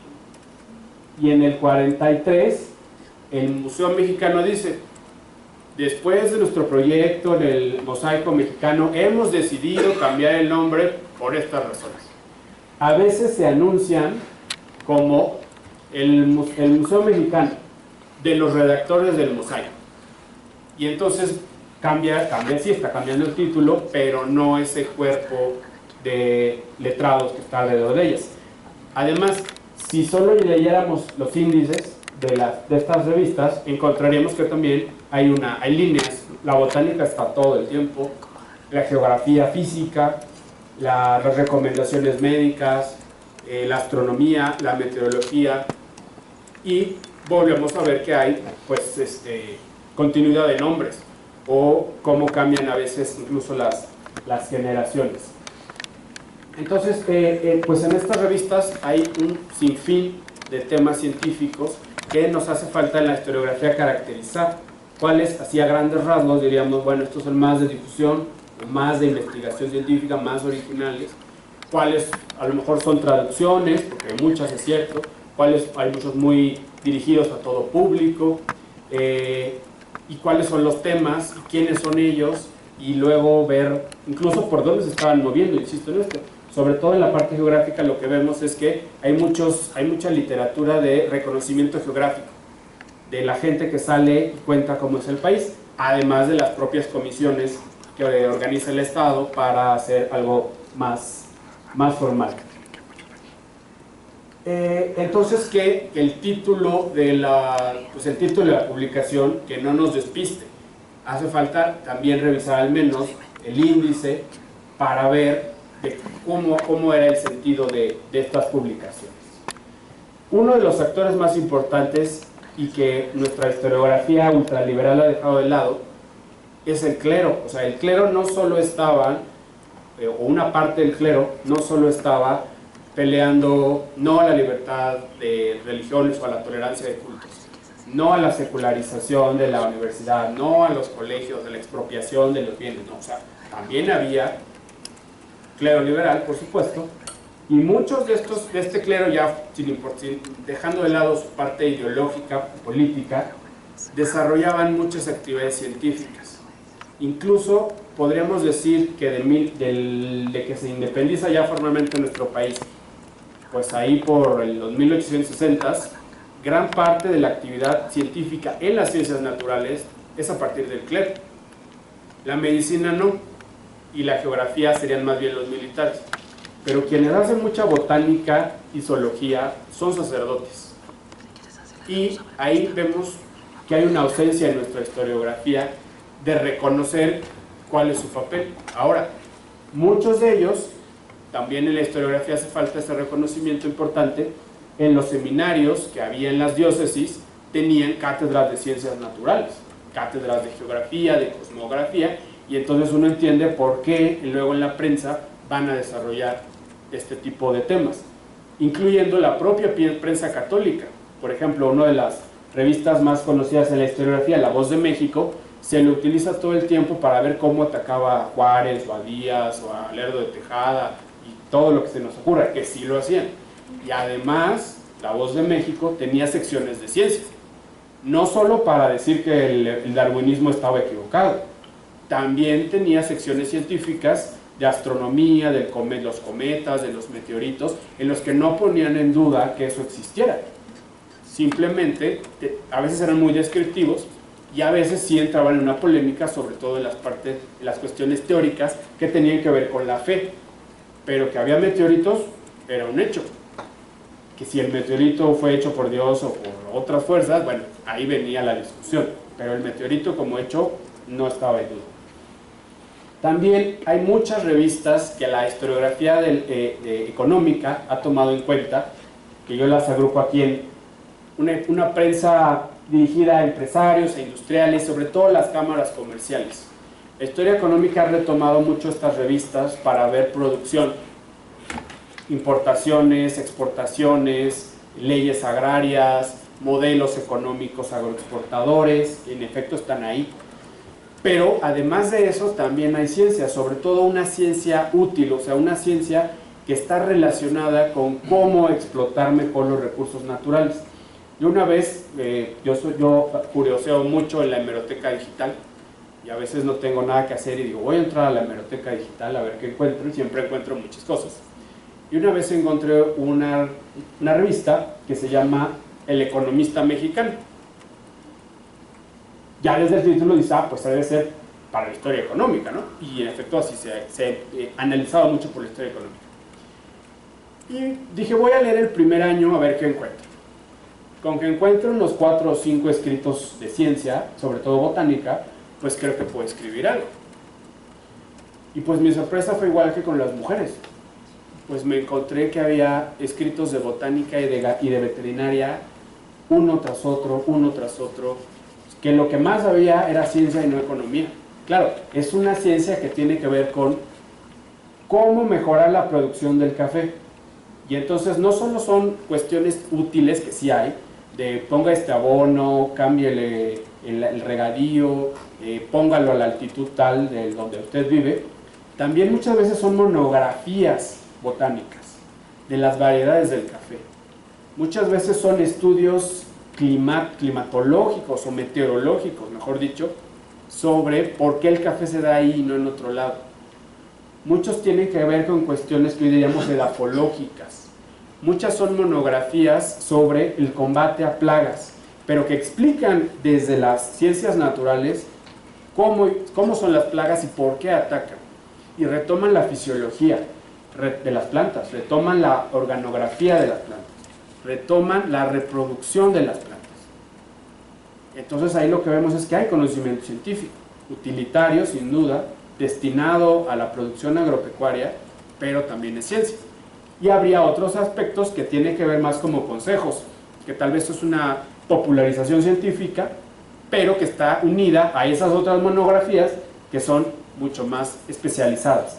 Y en el 43, el Museo Mexicano dice: después de nuestro proyecto en el Mosaico Mexicano, hemos decidido cambiar el nombre por estas razones. A veces se anuncian como el Museo Mexicano de los redactores del Mosaico. Y entonces sí está cambiando el título, pero no ese cuerpo de letrados que está alrededor de ellas. Además, si solo leyéramos los índices de estas revistas, encontraríamos que también hay líneas. La botánica está todo el tiempo, la geografía física, las recomendaciones médicas, la astronomía, la meteorología, y volvemos a ver que hay pues continuidad de nombres o cómo cambian a veces incluso las generaciones. Entonces, pues en estas revistas hay un sinfín de temas científicos que nos hace falta en la historiografía caracterizar. ¿Cuáles? Así a grandes rasgos diríamos, bueno, estos son más de difusión, más de investigación científica, más originales. ¿Cuáles a lo mejor son traducciones? Porque hay muchas, es cierto. ¿Cuáles? Hay muchos muy dirigidos a todo público. Y cuáles son los temas, y quiénes son ellos, y luego ver incluso por dónde se estaban moviendo, insisto en esto. Sobre todo en la parte geográfica lo que vemos es que hay mucha literatura de reconocimiento geográfico, de la gente que sale y cuenta cómo es el país, además de las propias comisiones que organiza el Estado para hacer algo más formal. Entonces, que el título de la publicación, que no nos despiste. Hace falta también revisar al menos el índice para ver de cómo era el sentido de estas publicaciones. Uno de los actores más importantes y que nuestra historiografía ultraliberal ha dejado de lado es el clero. O sea, el clero no solo estaba, o una parte del clero no solo estaba peleando no a la libertad de religiones o a la tolerancia de cultos, no a la secularización de la universidad, no a los colegios, de la expropiación de los bienes, no, o sea, también había clero liberal, por supuesto, y muchos de este clero, ya dejando de lado su parte ideológica, política, desarrollaban muchas actividades científicas. Incluso podríamos decir que de que se independiza ya formalmente nuestro país, pues ahí por los 1860s, gran parte de la actividad científica en las ciencias naturales es a partir del clero. La medicina no, y la geografía serían más bien los militares. Pero quienes hacen mucha botánica y zoología son sacerdotes. Y ahí vemos que hay una ausencia en nuestra historiografía de reconocer cuál es su papel. Ahora, muchos de ellos También en la historiografía hace falta ese reconocimiento importante. En los seminarios que había en las diócesis tenían cátedras de ciencias naturales, cátedras de geografía, de cosmografía, y entonces uno entiende por qué luego en la prensa van a desarrollar este tipo de temas, incluyendo la propia prensa católica. Por ejemplo, una de las revistas más conocidas en la historiografía, La Voz de México, se lo utiliza todo el tiempo para ver cómo atacaba a Juárez, o a Díaz, o a Lerdo de Tejada, y todo lo que se nos ocurra, que sí lo hacían. Y además, La Voz de México tenía secciones de ciencias, no solo para decir que el darwinismo estaba equivocado, también tenía secciones científicas de astronomía, de los cometas, de los meteoritos, en los que no ponían en duda que eso existiera. Simplemente, a veces eran muy descriptivos y a veces sí entraban en una polémica, sobre todo en las cuestiones teóricas que tenían que ver con la fe. Pero que había meteoritos era un hecho. Que si el meteorito fue hecho por Dios o por otras fuerzas, bueno, ahí venía la discusión. Pero el meteorito como hecho no estaba en duda. También hay muchas revistas que la historiografía económica ha tomado en cuenta, que yo las agrupo aquí en una prensa dirigida a empresarios e industriales, sobre todo las cámaras comerciales. La historia económica ha retomado mucho estas revistas para ver producción, importaciones, exportaciones, leyes agrarias, modelos económicos agroexportadores, que en efecto están ahí. Pero además de eso también hay ciencia, sobre todo una ciencia útil, o sea, una ciencia que está relacionada con cómo explotar mejor los recursos naturales. Yo una vez, yo curioseo mucho en la hemeroteca digital, y a veces no tengo nada que hacer y digo, voy a entrar a la hemeroteca digital a ver qué encuentro, y siempre encuentro muchas cosas. Y una vez encontré una revista que se llama El Economista Mexicano. Ya desde el título dice, pues debe ser para la historia económica, ¿no? Y en efecto así se ha analizado mucho por la historia económica. Y dije, voy a leer el primer año a ver qué encuentro. Con que encuentre unos 4 o 5 escritos de ciencia, sobre todo botánica, pues creo que puedo escribir algo. Y pues mi sorpresa fue igual que con las mujeres. Pues me encontré que había escritos de botánica y de veterinaria, uno tras otro, que lo que más había era ciencia y no economía. Claro, es una ciencia que tiene que ver con cómo mejorar la producción del café. Y entonces no solo son cuestiones útiles, que sí hay, de ponga este abono, cámbiele el regadío, póngalo a la altitud tal de donde usted vive. También muchas veces son monografías botánicas de las variedades del café. Muchas veces son estudios climatológicos o meteorológicos, mejor dicho, sobre por qué el café se da ahí y no en otro lado. Muchos tienen que ver con cuestiones que hoy diríamos edafológicas. Muchas son monografías sobre el combate a plagas, pero que explican desde las ciencias naturales cómo son las plagas y por qué atacan. Y retoman la fisiología de las plantas, retoman la organografía de las plantas, retoman la reproducción de las plantas. Entonces ahí lo que vemos es que hay conocimiento científico, utilitario sin duda, destinado a la producción agropecuaria, pero también es ciencia. Y habría otros aspectos que tienen que ver más como consejos, que tal vez es una popularización científica, pero que está unida a esas otras monografías que son mucho más especializadas.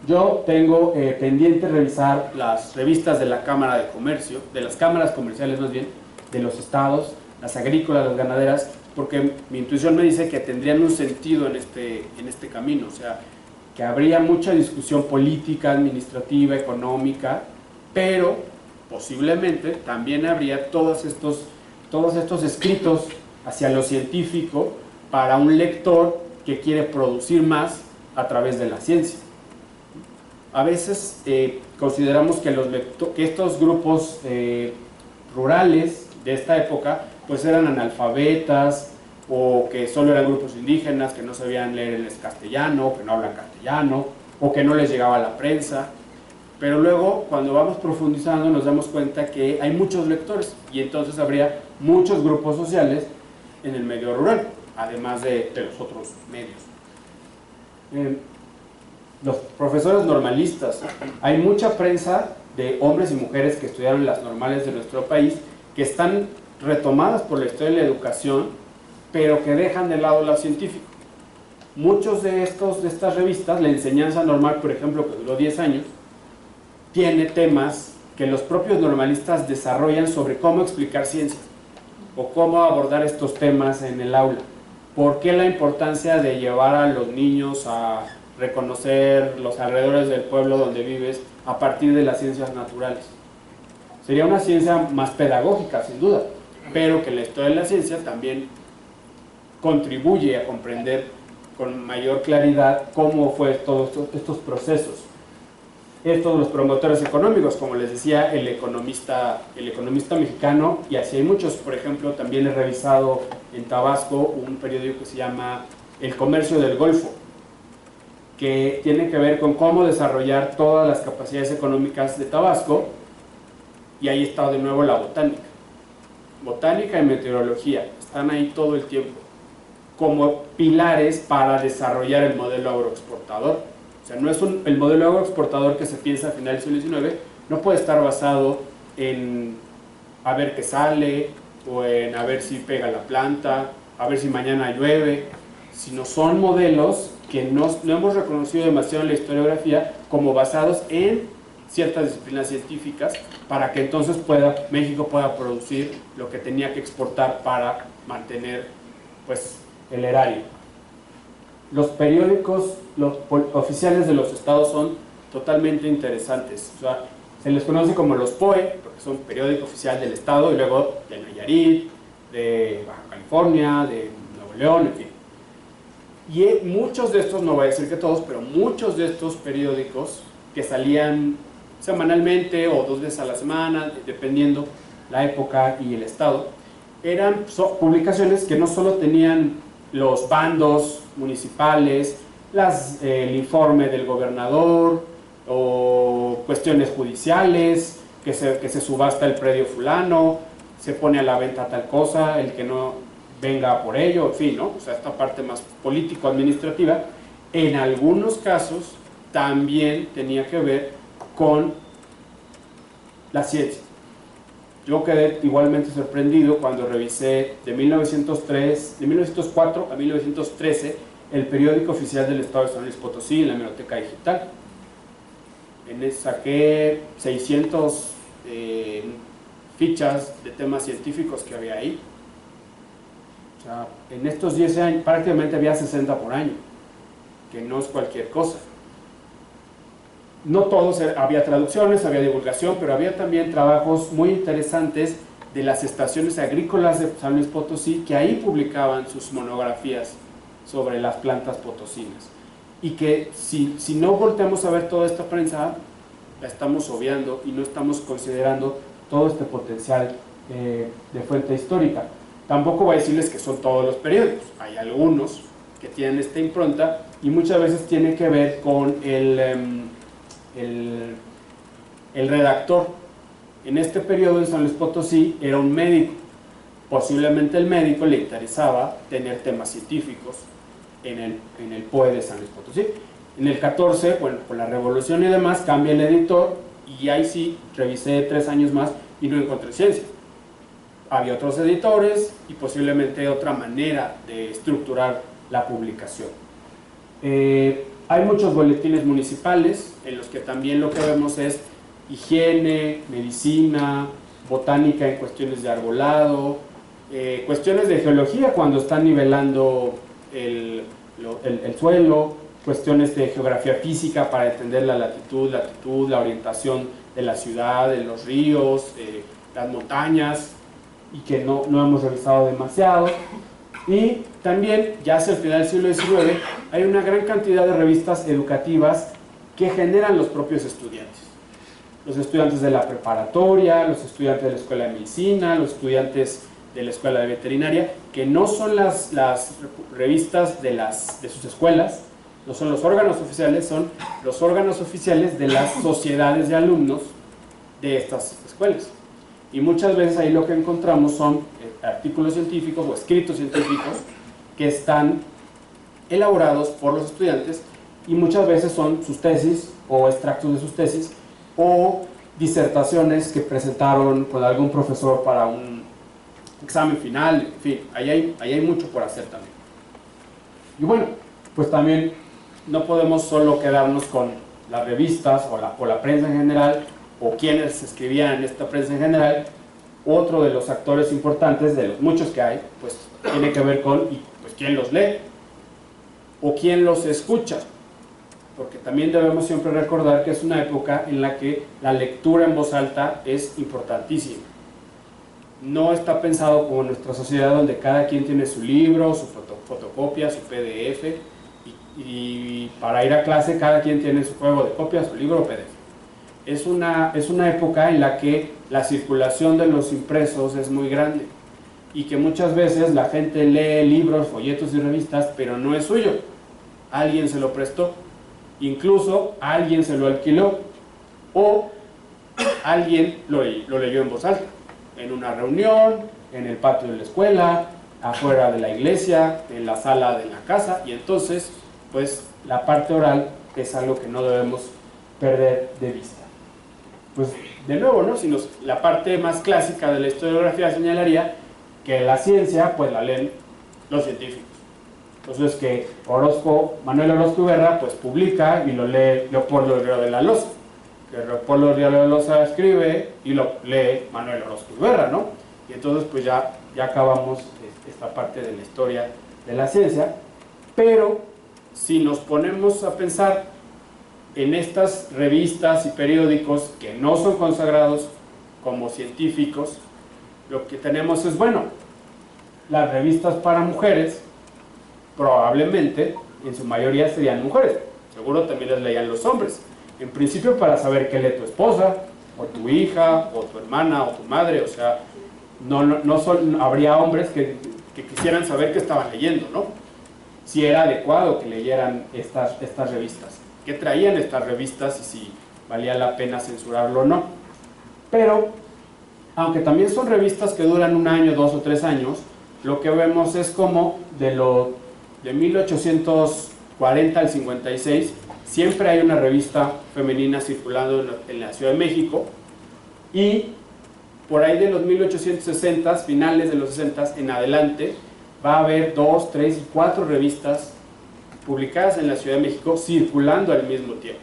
Yo tengo pendiente revisar las revistas de la Cámara de Comercio, de las cámaras comerciales más bien, de los estados, las agrícolas, las ganaderas, porque mi intuición me dice que tendrían un sentido en este camino, o sea, que habría mucha discusión política, administrativa, económica, pero posiblemente también habría todos estos escritos hacia lo científico para un lector que quiere producir más a través de la ciencia. A veces consideramos que estos grupos rurales de esta época pues eran analfabetas, o que solo eran grupos indígenas que no sabían leer el castellano, que no hablan castellano, o que no les llegaba la prensa. Pero luego, cuando vamos profundizando, nos damos cuenta que hay muchos lectores, y entonces habría muchos grupos sociales en el medio rural, además de los otros medios. los profesores normalistas. Hay mucha prensa de hombres y mujeres que estudiaron las normales de nuestro país, que están retomadas por la historia de la educación, pero que dejan de lado lo científico. Muchos de estas revistas, la enseñanza normal, por ejemplo, que duró 10 años, tiene temas que los propios normalistas desarrollan sobre cómo explicar ciencia o cómo abordar estos temas en el aula. ¿Por qué la importancia de llevar a los niños a reconocer los alrededores del pueblo donde vives a partir de las ciencias naturales? Sería una ciencia más pedagógica, sin duda, pero que la historia de la ciencia también contribuye a comprender con mayor claridad cómo fue todos estos procesos. Estos los promotores económicos, como les decía, el economista mexicano, y así hay muchos. Por ejemplo, también he revisado en Tabasco un periódico que se llama El Comercio del Golfo, que tiene que ver con cómo desarrollar todas las capacidades económicas de Tabasco, y ahí está de nuevo la botánica y meteorología, están ahí todo el tiempo como pilares para desarrollar el modelo agroexportador. O sea, no es el modelo agroexportador que se piensa a finales del siglo XIX, no puede estar basado en a ver qué sale, o en a ver si pega la planta, a ver si mañana llueve, sino son modelos que no hemos reconocido demasiado en la historiografía como basados en ciertas disciplinas científicas, para que entonces México pueda producir lo que tenía que exportar para mantener, pues, el erario. Los periódicos oficiales de los estados son totalmente interesantes. O sea, se les conoce como los POE, porque son periódico oficial del estado, y luego de Nayarit, de Baja California, de Nuevo León, en fin. Y muchos de estos, no voy a decir que todos, pero muchos de estos periódicos que salían semanalmente o 2 veces a la semana, dependiendo la época y el estado, eran publicaciones que no solo tenían los bandos municipales, el informe del gobernador, o cuestiones judiciales, que se subasta el predio fulano, se pone a la venta tal cosa, el que no venga por ello, en fin, ¿no? O sea, esta parte más político-administrativa, en algunos casos también tenía que ver con la ciencia. Yo quedé igualmente sorprendido cuando revisé de 1904 a 1913 el periódico oficial del estado de San Luis Potosí en la Hemeroteca Digital. Saqué 600 fichas de temas científicos que había ahí. O sea, en estos 10 años prácticamente había 60 por año, que no es cualquier cosa. No todos, había traducciones, había divulgación, pero había también trabajos muy interesantes de las estaciones agrícolas de San Luis Potosí, que ahí publicaban sus monografías sobre las plantas potosinas. Y que si no volteamos a ver toda esta prensa, la estamos obviando y no estamos considerando todo este potencial de fuente histórica. Tampoco voy a decirles que son todos los periódicos, hay algunos que tienen esta impronta, y muchas veces tiene que ver con el redactor. En este periodo en San Luis Potosí era un médico. Posiblemente el médico le interesaba tener temas científicos en el POE de San Luis Potosí. En el 14, bueno, con la revolución y demás, cambia el editor, y ahí sí revisé 3 años más y no encontré ciencia. Había otros editores y posiblemente otra manera de estructurar la publicación. Hay muchos boletines municipales en los que también lo que vemos es higiene, medicina, botánica en cuestiones de arbolado, cuestiones de geología cuando están nivelando el suelo, cuestiones de geografía física para entender la latitud, la orientación de la ciudad, de los ríos, las montañas, y que no hemos revisado demasiado. Y también, ya hacia el final del siglo XIX, hay una gran cantidad de revistas educativas que generan los propios estudiantes. Los estudiantes de la preparatoria, los estudiantes de la escuela de medicina, los estudiantes de la escuela de veterinaria, que no son las revistas de sus escuelas, no son los órganos oficiales, son los órganos oficiales de las sociedades de alumnos de estas escuelas. Y muchas veces ahí lo que encontramos son artículos científicos o escritos científicos que están elaborados por los estudiantes y muchas veces son sus tesis o extractos de sus tesis o disertaciones que presentaron con algún profesor para un examen final, en fin, ahí hay mucho por hacer también. Y bueno, pues también no podemos solo quedarnos con las revistas o la prensa en general, o quienes escribían en esta prensa en general. Otro de los actores importantes, de los muchos que hay, pues tiene que ver con pues, quién los lee o quién los escucha, porque también debemos siempre recordar que es una época en la que la lectura en voz alta es importantísima. No está pensado como en nuestra sociedad, donde cada quien tiene su libro, su fotocopia, su PDF, y para ir a clase cada quien tiene su juego de copias, su libro o PDF. Es una época en la que la circulación de los impresos es muy grande y que muchas veces la gente lee libros, folletos y revistas, pero no es suyo. Alguien se lo prestó, incluso alguien se lo alquiló o alguien lo leyó en voz alta, en una reunión, en el patio de la escuela, afuera de la iglesia, en la sala de la casa, y entonces pues la parte oral es algo que no debemos perder de vista. Pues de nuevo, ¿no? La parte más clásica de la historiografía señalaría que la ciencia pues la leen los científicos. Entonces que Manuel Orozco Iberra pues publica y lo lee Leopoldo Río de la Loza, que Leopoldo Río de la Loza escribe y lo lee Manuel Orozco Iberra, ¿no? Y entonces pues ya acabamos esta parte de la historia de la ciencia. Pero si nos ponemos a pensar en estas revistas y periódicos que no son consagrados como científicos, lo que tenemos es, bueno, las revistas para mujeres probablemente en su mayoría serían mujeres, seguro también las leían los hombres, en principio para saber qué lee tu esposa o tu hija o tu hermana o tu madre, o sea, habría hombres que quisieran saber qué estaban leyendo, ¿no? Si era adecuado que leyeran estas revistas, qué traían estas revistas y si valía la pena censurarlo o no. Pero, aunque también son revistas que duran 1 año, 2 o 3 años, lo que vemos es como de 1840 al 56, siempre hay una revista femenina circulando en la Ciudad de México, y por ahí de los 1860, finales de los 60 en adelante, va a haber 2, 3 y 4 revistas publicadas en la Ciudad de México circulando al mismo tiempo.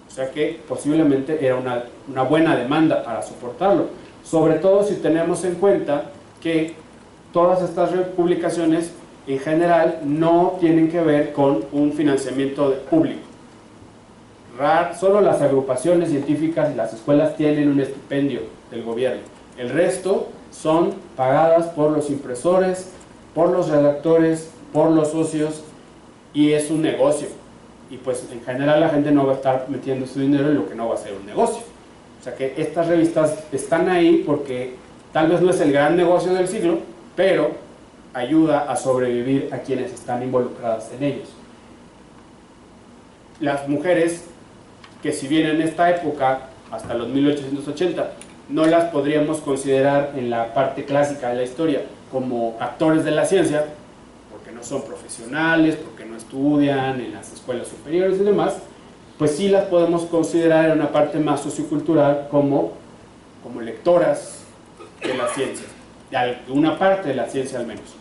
O sea que posiblemente era una buena demanda para soportarlo, sobre todo si tenemos en cuenta que todas estas publicaciones en general no tienen que ver con un financiamiento público. Solo las agrupaciones científicas y las escuelas tienen un estipendio del gobierno. El resto son pagadas por los impresores, por los redactores, por los socios, y es un negocio. Y pues en general la gente no va a estar metiendo su dinero en lo que no va a ser un negocio. O sea que estas revistas están ahí porque tal vez no es el gran negocio del siglo, pero ayuda a sobrevivir a quienes están involucradas en ellos. Las mujeres, que si bien en esta época, hasta los 1880, no las podríamos considerar en la parte clásica de la historia como actores de la ciencia, porque no son profesionales, porque no estudian en las escuelas superiores y demás, pues sí las podemos considerar en una parte más sociocultural como lectoras de la ciencia, de una parte de la ciencia al menos.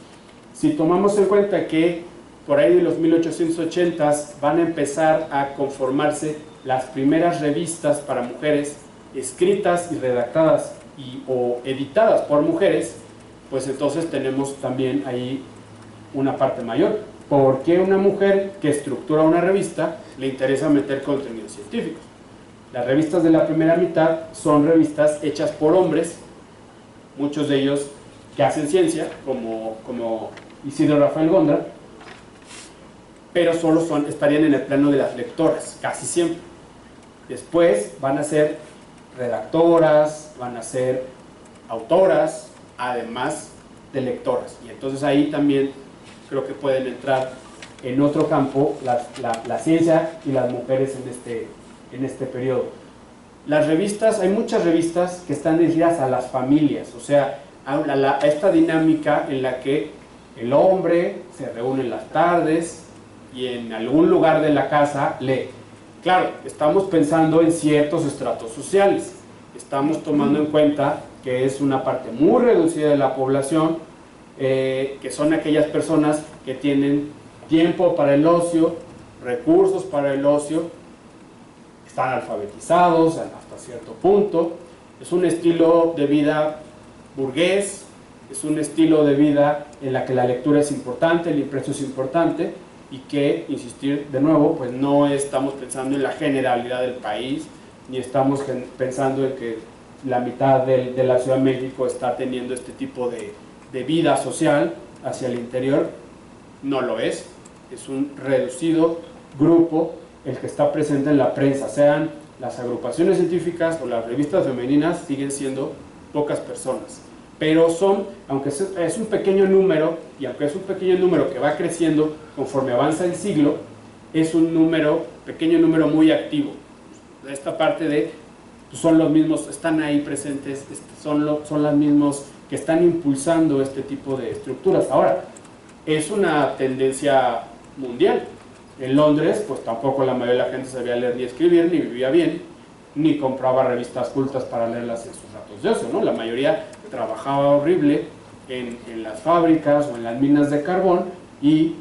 Si tomamos en cuenta que por ahí de los 1880s van a empezar a conformarse las primeras revistas para mujeres escritas y redactadas o editadas por mujeres, pues entonces tenemos también ahí una parte mayor. ¿Por qué una mujer que estructura una revista le interesa meter contenidos científicos? Las revistas de la primera mitad son revistas hechas por hombres, muchos de ellos que hacen ciencia, como Isidro Rafael Gondra, pero solo estarían en el plano de las lectoras, casi siempre. Después van a ser redactoras, van a ser autoras, además de lectoras. Y entonces ahí también creo que pueden entrar en otro campo la ciencia y las mujeres en este periodo. Las revistas, hay muchas revistas que están dirigidas a las familias, o sea, a esta dinámica en la que el hombre se reúne en las tardes, y en algún lugar de la casa lee. Claro, estamos pensando en ciertos estratos sociales, estamos tomando en cuenta que es una parte muy reducida de la población, que son aquellas personas que tienen tiempo para el ocio, recursos para el ocio, están alfabetizados hasta cierto punto, es un estilo de vida burgués, es un estilo de vida en la que la lectura es importante, el impreso es importante, y que, insistir de nuevo, pues no estamos pensando en la generalidad del país, ni estamos pensando en que la mitad de la Ciudad de México está teniendo este tipo de vida social hacia el interior. No lo es un reducido grupo el que está presente en la prensa, sean las agrupaciones científicas o las revistas femeninas, siguen siendo pocas personas, pero son, aunque es un pequeño número, y aunque es un pequeño número que va creciendo conforme avanza el siglo, es un pequeño número muy activo. Esta parte de, son los mismos, están ahí presentes, son los mismos que están impulsando este tipo de estructuras. Ahora, es una tendencia mundial. En Londres, pues tampoco la mayoría de la gente sabía leer ni escribir, ni vivía bien, ni compraba revistas cultas para leerlas en sus ratos de ocio, ¿no? La mayoría trabajaba horrible en las fábricas o en las minas de carbón y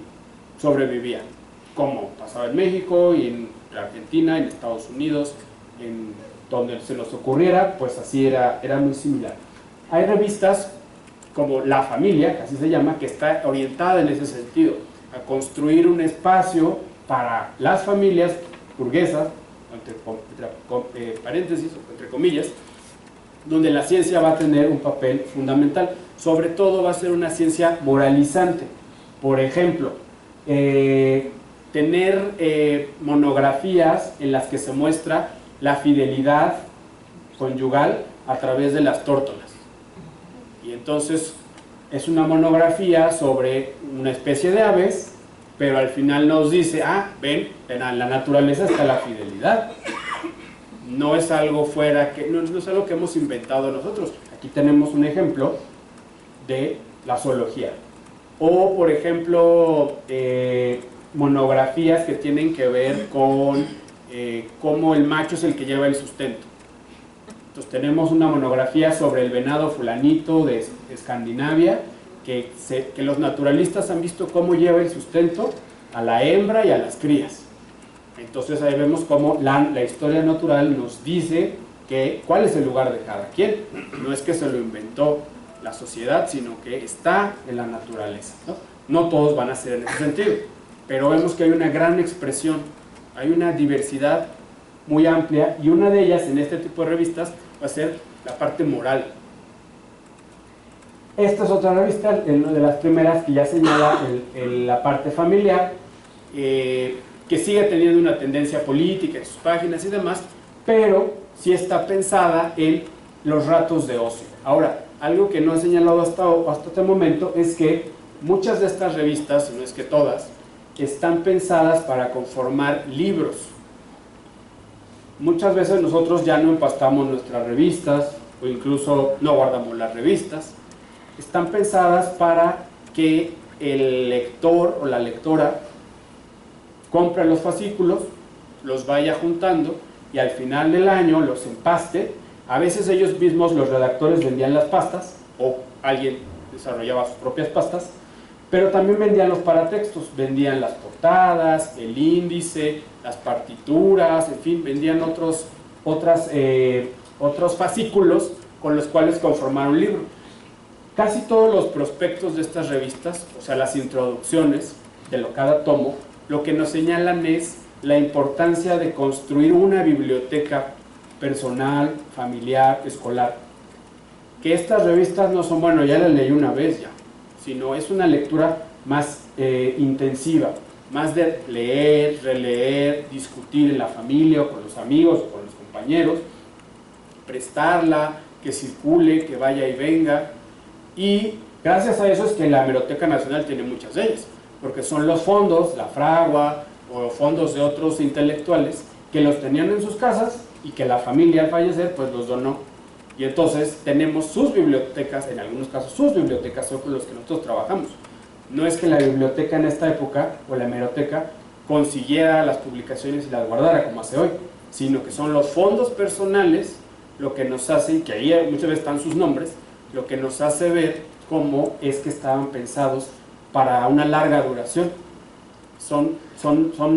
sobrevivían, como pasaba en México y en Argentina, en Estados Unidos, en donde se nos ocurriera, pues así era muy similar. Hay revistas como La Familia, que así se llama, que está orientada en ese sentido, a construir un espacio para las familias burguesas, entre paréntesis o entre comillas, donde la ciencia va a tener un papel fundamental. Sobre todo va a ser una ciencia moralizante. Por ejemplo, tener monografías en las que se muestra la fidelidad conyugal a través de las tórtolas. Y entonces es una monografía sobre una especie de aves, pero al final nos dice, ven, en la naturaleza está la fidelidad. No es algo no es algo que hemos inventado nosotros. Aquí tenemos un ejemplo de la zoología. O, por ejemplo, monografías que tienen que ver con cómo el macho es el que lleva el sustento. Entonces tenemos una monografía sobre el venado fulanito de Escandinavia, que los naturalistas han visto cómo lleva el sustento a la hembra y a las crías. Entonces ahí vemos cómo la historia natural nos dice cuál es el lugar de cada quien. No es que se lo inventó la sociedad, sino que está en la naturaleza, ¿no? No todos van a ser en ese sentido, pero vemos que hay una gran expresión, hay una diversidad muy amplia, y una de ellas en este tipo de revistas va a ser la parte moral. Esta es otra revista, una de las primeras que ya señala la parte familiar, que sigue teniendo una tendencia política en sus páginas y demás, pero sí está pensada en los ratos de ocio. Ahora, algo que no he señalado hasta este momento es que muchas de estas revistas, si no es que todas, están pensadas para conformar libros. Muchas veces nosotros ya no empastamos nuestras revistas, o incluso no guardamos las revistas. Están pensadas para que el lector o la lectora compre los fascículos, los vaya juntando y al final del año los empaste. A veces ellos mismos, los redactores, vendían las pastas, o alguien desarrollaba sus propias pastas, pero también vendían los paratextos, vendían las portadas, el índice, las partituras, en fin, vendían otros fascículos con los cuales conformar un libro. Casi todos los prospectos de estas revistas, o sea, las introducciones de cada tomo, lo que nos señalan es la importancia de construir una biblioteca personal, familiar, escolar. Que estas revistas no son, bueno, ya las leí una vez ya, sino es una lectura más intensiva, más de leer, releer, discutir en la familia o con los amigos o con los compañeros, prestarla, que circule, que vaya y venga. Y gracias a eso es que la Hemeroteca Nacional tiene muchas de ellas, porque son los fondos, la Fragua o fondos de otros intelectuales que los tenían en sus casas y que la familia al fallecer pues los donó. Y entonces tenemos sus bibliotecas, en algunos casos sus bibliotecas son con los que nosotros trabajamos. No es que la biblioteca en esta época, o la hemeroteca, consiguiera las publicaciones y las guardara como hace hoy, sino que son los fondos personales lo que nos hace, y que ahí muchas veces están sus nombres, lo que nos hace ver cómo es que estaban pensados para una larga duración. Son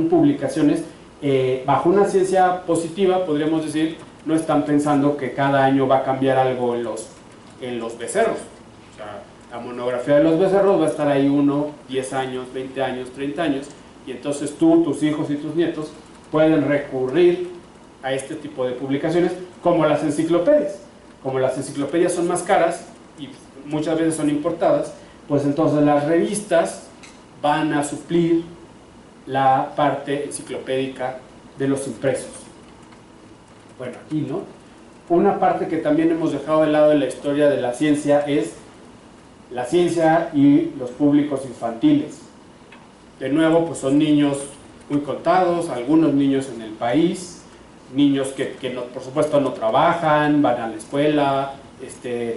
publicaciones bajo una ciencia positiva, podríamos decir. No están pensando que cada año va a cambiar algo en los becerros. O sea, la monografía de los becerros va a estar ahí 1, 10 años, 20 años, 30 años, y entonces tú, tus hijos y tus nietos pueden recurrir a este tipo de publicaciones, como las enciclopedias. Como las enciclopedias son más caras y muchas veces son importadas, pues entonces las revistas van a suplir la parte enciclopédica de los impresos. Bueno, aquí, ¿no? Una parte que también hemos dejado de lado en la historia de la ciencia es la ciencia y los públicos infantiles. De nuevo, pues son niños muy contados, algunos niños en el país, niños que no, por supuesto no trabajan, van a la escuela,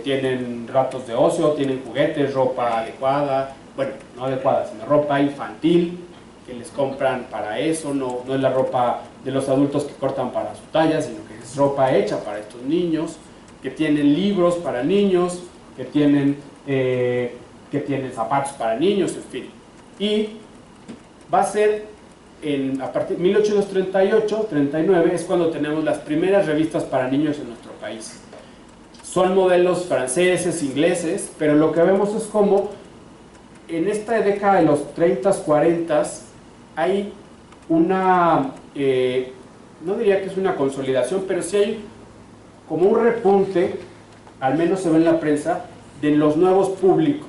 tienen ratos de ocio, tienen juguetes, ropa adecuada, bueno, no adecuada, sino ropa infantil, que les compran para eso, no es la ropa de los adultos que cortan para su talla, sino que es ropa hecha para estos niños, que tienen libros para niños, que tienen zapatos para niños, en fin. Y va a ser a partir de 1838-39 es cuando tenemos las primeras revistas para niños en nuestro país. Son modelos franceses, ingleses, pero lo que vemos es como en esta década de los 30s, 40s hay una, no diría que es una consolidación, pero sí hay como un repunte, al menos se ve en la prensa, de los nuevos públicos.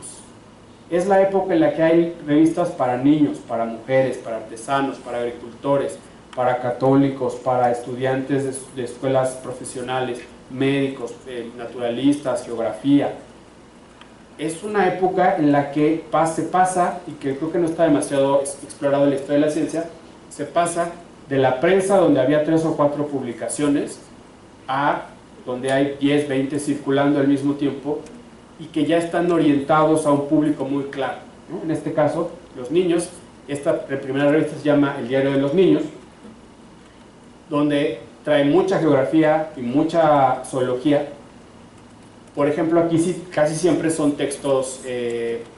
Es la época en la que hay revistas para niños, para mujeres, para artesanos, para agricultores, para católicos, para estudiantes de escuelas profesionales, médicos, naturalistas, geografía. Es una época en la que se pasa, y que creo que no está demasiado explorado en la historia de la ciencia, se pasa de la prensa donde había 3 o 4 publicaciones a donde hay 10, 20 circulando al mismo tiempo y que ya están orientados a un público muy claro, ¿no? En este caso, los niños. Esta primera revista se llama El Diario de los Niños, donde trae mucha geografía y mucha zoología. Por ejemplo, aquí sí, casi siempre son textos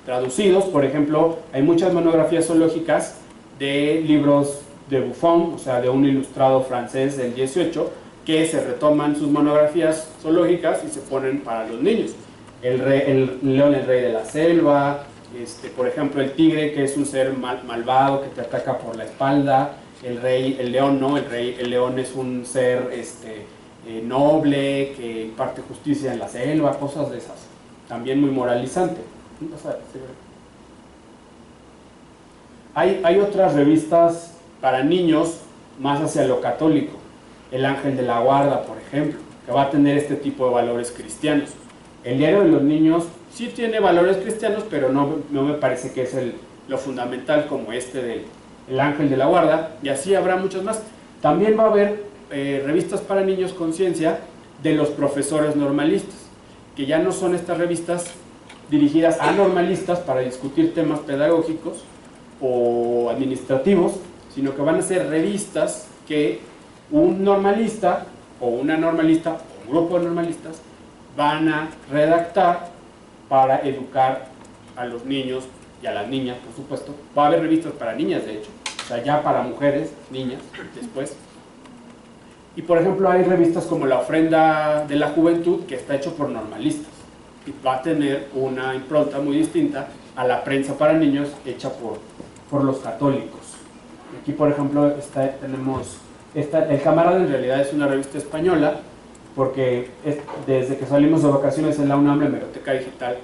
traducidos. Por ejemplo, hay muchas monografías zoológicas de libros de Buffon, o sea, de un ilustrado francés del 18, que se retoman sus monografías zoológicas y se ponen para los niños. El león, el rey de la selva, por ejemplo, el tigre, que es un ser malvado que te ataca por la espalda. El león no, el león es un ser noble, que imparte justicia en la selva, cosas de esas. También muy moralizante. Hay otras revistas para niños más hacia lo católico. El Ángel de la Guarda, por ejemplo, que va a tener este tipo de valores cristianos. El Diario de los Niños sí tiene valores cristianos, pero no me parece que es lo fundamental como del El Ángel de la Guarda, y así habrá muchos más. También va a haber revistas para niños con ciencia de los profesores normalistas, que ya no son estas revistas dirigidas a normalistas para discutir temas pedagógicos o administrativos, sino que van a ser revistas que un normalista o una normalista o un grupo de normalistas van a redactar para educar a los niños y a las niñas, por supuesto. Va a haber revistas para niñas, de hecho, o sea, ya para mujeres, niñas, después. Y por ejemplo hay revistas como La Ofrenda de la Juventud, que está hecho por normalistas y va a tener una impronta muy distinta a la prensa para niños hecha por los católicos. Aquí por ejemplo tenemos El Camarada, en realidad es una revista española, porque desde que salimos de vacaciones en la UNAM, la hemeroteca digital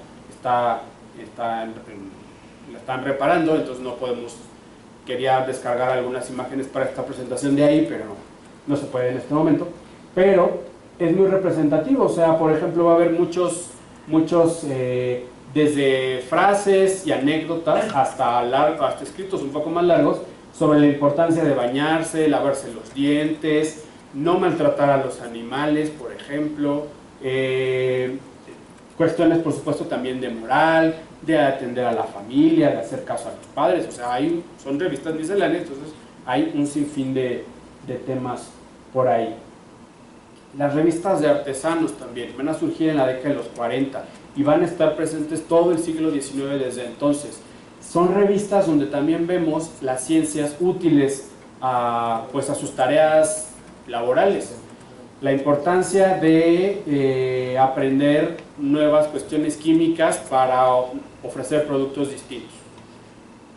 la están reparando, entonces no podemos. Quería descargar algunas imágenes para esta presentación de ahí, pero no se puede en este momento. Pero es muy representativo, o sea, por ejemplo, va a haber muchos desde frases y anécdotas hasta escritos un poco más largos sobre la importancia de bañarse, lavarse los dientes, no maltratar a los animales, por ejemplo, cuestiones, por supuesto, también de moral, de atender a la familia, de hacer caso a los padres. O sea, son revistas misceláneas, entonces hay un sinfín de temas por ahí. Las revistas de artesanos también van a surgir en la década de los 40 y van a estar presentes todo el siglo XIX desde entonces. Son revistas donde también vemos las ciencias útiles pues a sus tareas laborales. La importancia de aprender nuevas cuestiones químicas para ofrecer productos distintos.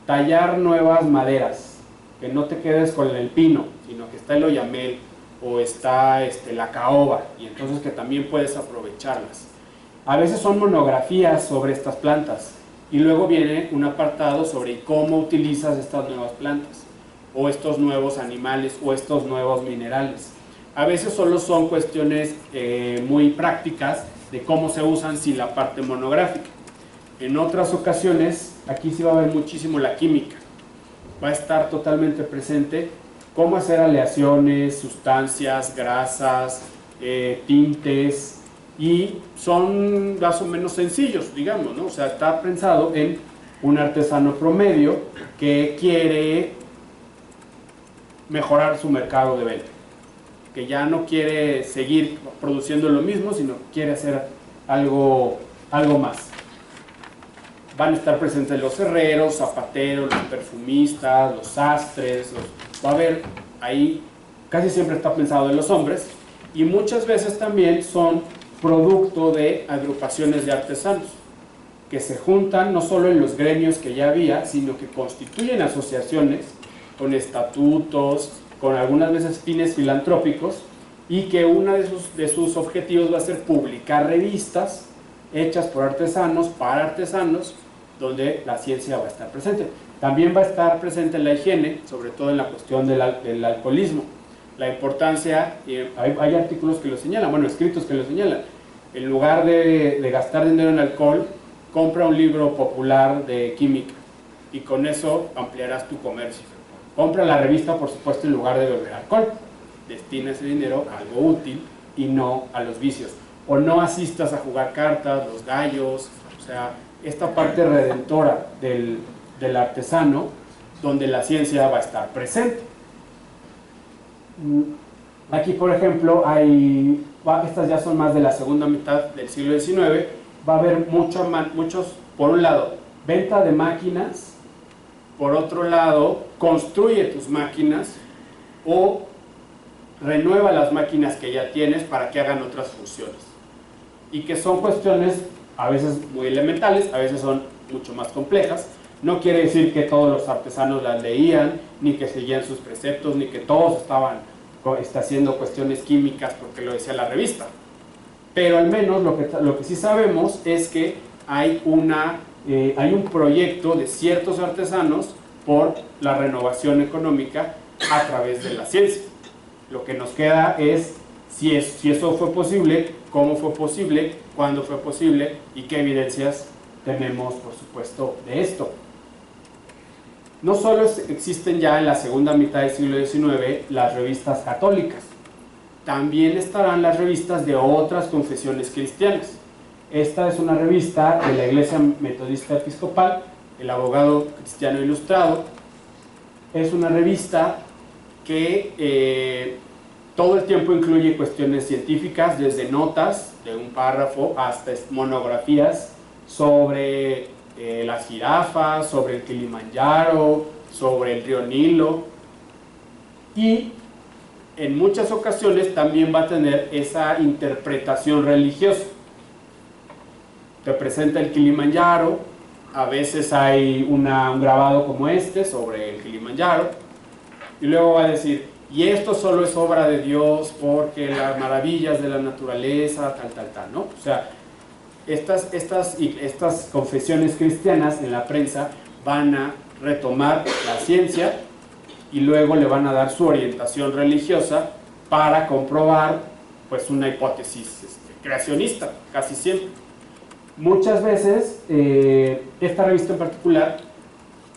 Tallar nuevas maderas, que no te quedes con el pino, sino que está el oyamel o está la caoba, y entonces que también puedes aprovecharlas. A veces son monografías sobre estas plantas, y luego viene un apartado sobre cómo utilizas estas nuevas plantas, o estos nuevos animales, o estos nuevos minerales. A veces solo son cuestiones muy prácticas de cómo se usan sin la parte monográfica. En otras ocasiones, aquí sí va a haber muchísimo la química. Va a estar totalmente presente cómo hacer aleaciones, sustancias, grasas, tintes, y son más o menos sencillos, digamos, ¿no? O sea, está pensado en un artesano promedio que quiere mejorar su mercado de venta, que ya no quiere seguir produciendo lo mismo, sino que quiere hacer algo más. Van a estar presentes los herreros, zapateros, los perfumistas, los sastres, va a haber ahí, casi siempre está pensado en los hombres, y muchas veces también son producto de agrupaciones de artesanos, que se juntan no solo en los gremios que ya había, sino que constituyen asociaciones con estatutos, con algunas veces fines filantrópicos, y que uno de sus objetivos va a ser publicar revistas hechas por artesanos, para artesanos, donde la ciencia va a estar presente. También va a estar presente la higiene, sobre todo en la cuestión del alcoholismo. La importancia, hay artículos que lo señalan, bueno, escritos que lo señalan. En lugar de gastar dinero en alcohol, compra un libro popular de química y con eso ampliarás tu comercio. Compra la revista, por supuesto, en lugar de beber alcohol. Destina ese dinero a algo útil y no a los vicios. O no asistas a jugar cartas, los gallos, o sea, esta parte redentora del artesano, donde la ciencia va a estar presente. Aquí, por ejemplo, estas ya son más de la segunda mitad del siglo XIX, va a haber muchos, por un lado, venta de máquinas, por otro lado, construye tus máquinas o renueva las máquinas que ya tienes para que hagan otras funciones. Y que son cuestiones a veces muy elementales, a veces son mucho más complejas. No quiere decir que todos los artesanos las leían, ni que seguían sus preceptos, ni que todos estaban haciendo cuestiones químicas porque lo decía la revista. Pero al menos lo que sí sabemos es que hay un proyecto de ciertos artesanos por la renovación económica a través de la ciencia. Lo que nos queda es si eso fue posible, cómo fue posible, cuándo fue posible y qué evidencias tenemos, por supuesto, de esto. No solo existen ya en la segunda mitad del siglo XIX las revistas católicas, también estarán las revistas de otras confesiones cristianas. Esta es una revista de la Iglesia Metodista Episcopal, El Abogado Cristiano Ilustrado. Es una revista que todo el tiempo incluye cuestiones científicas, desde notas de un párrafo hasta monografías sobre las jirafas, sobre el Kilimanjaro, sobre el río Nilo, y en muchas ocasiones también va a tener esa interpretación religiosa. Te presenta el Kilimanjaro, a veces hay un grabado como este sobre el Kilimanjaro, y luego va a decir, y esto solo es obra de Dios porque las maravillas de la naturaleza, tal, ¿no? O sea, estas confesiones cristianas en la prensa van a retomar la ciencia y luego le van a dar su orientación religiosa para comprobar pues una hipótesis creacionista, casi siempre. Muchas veces, esta revista en particular,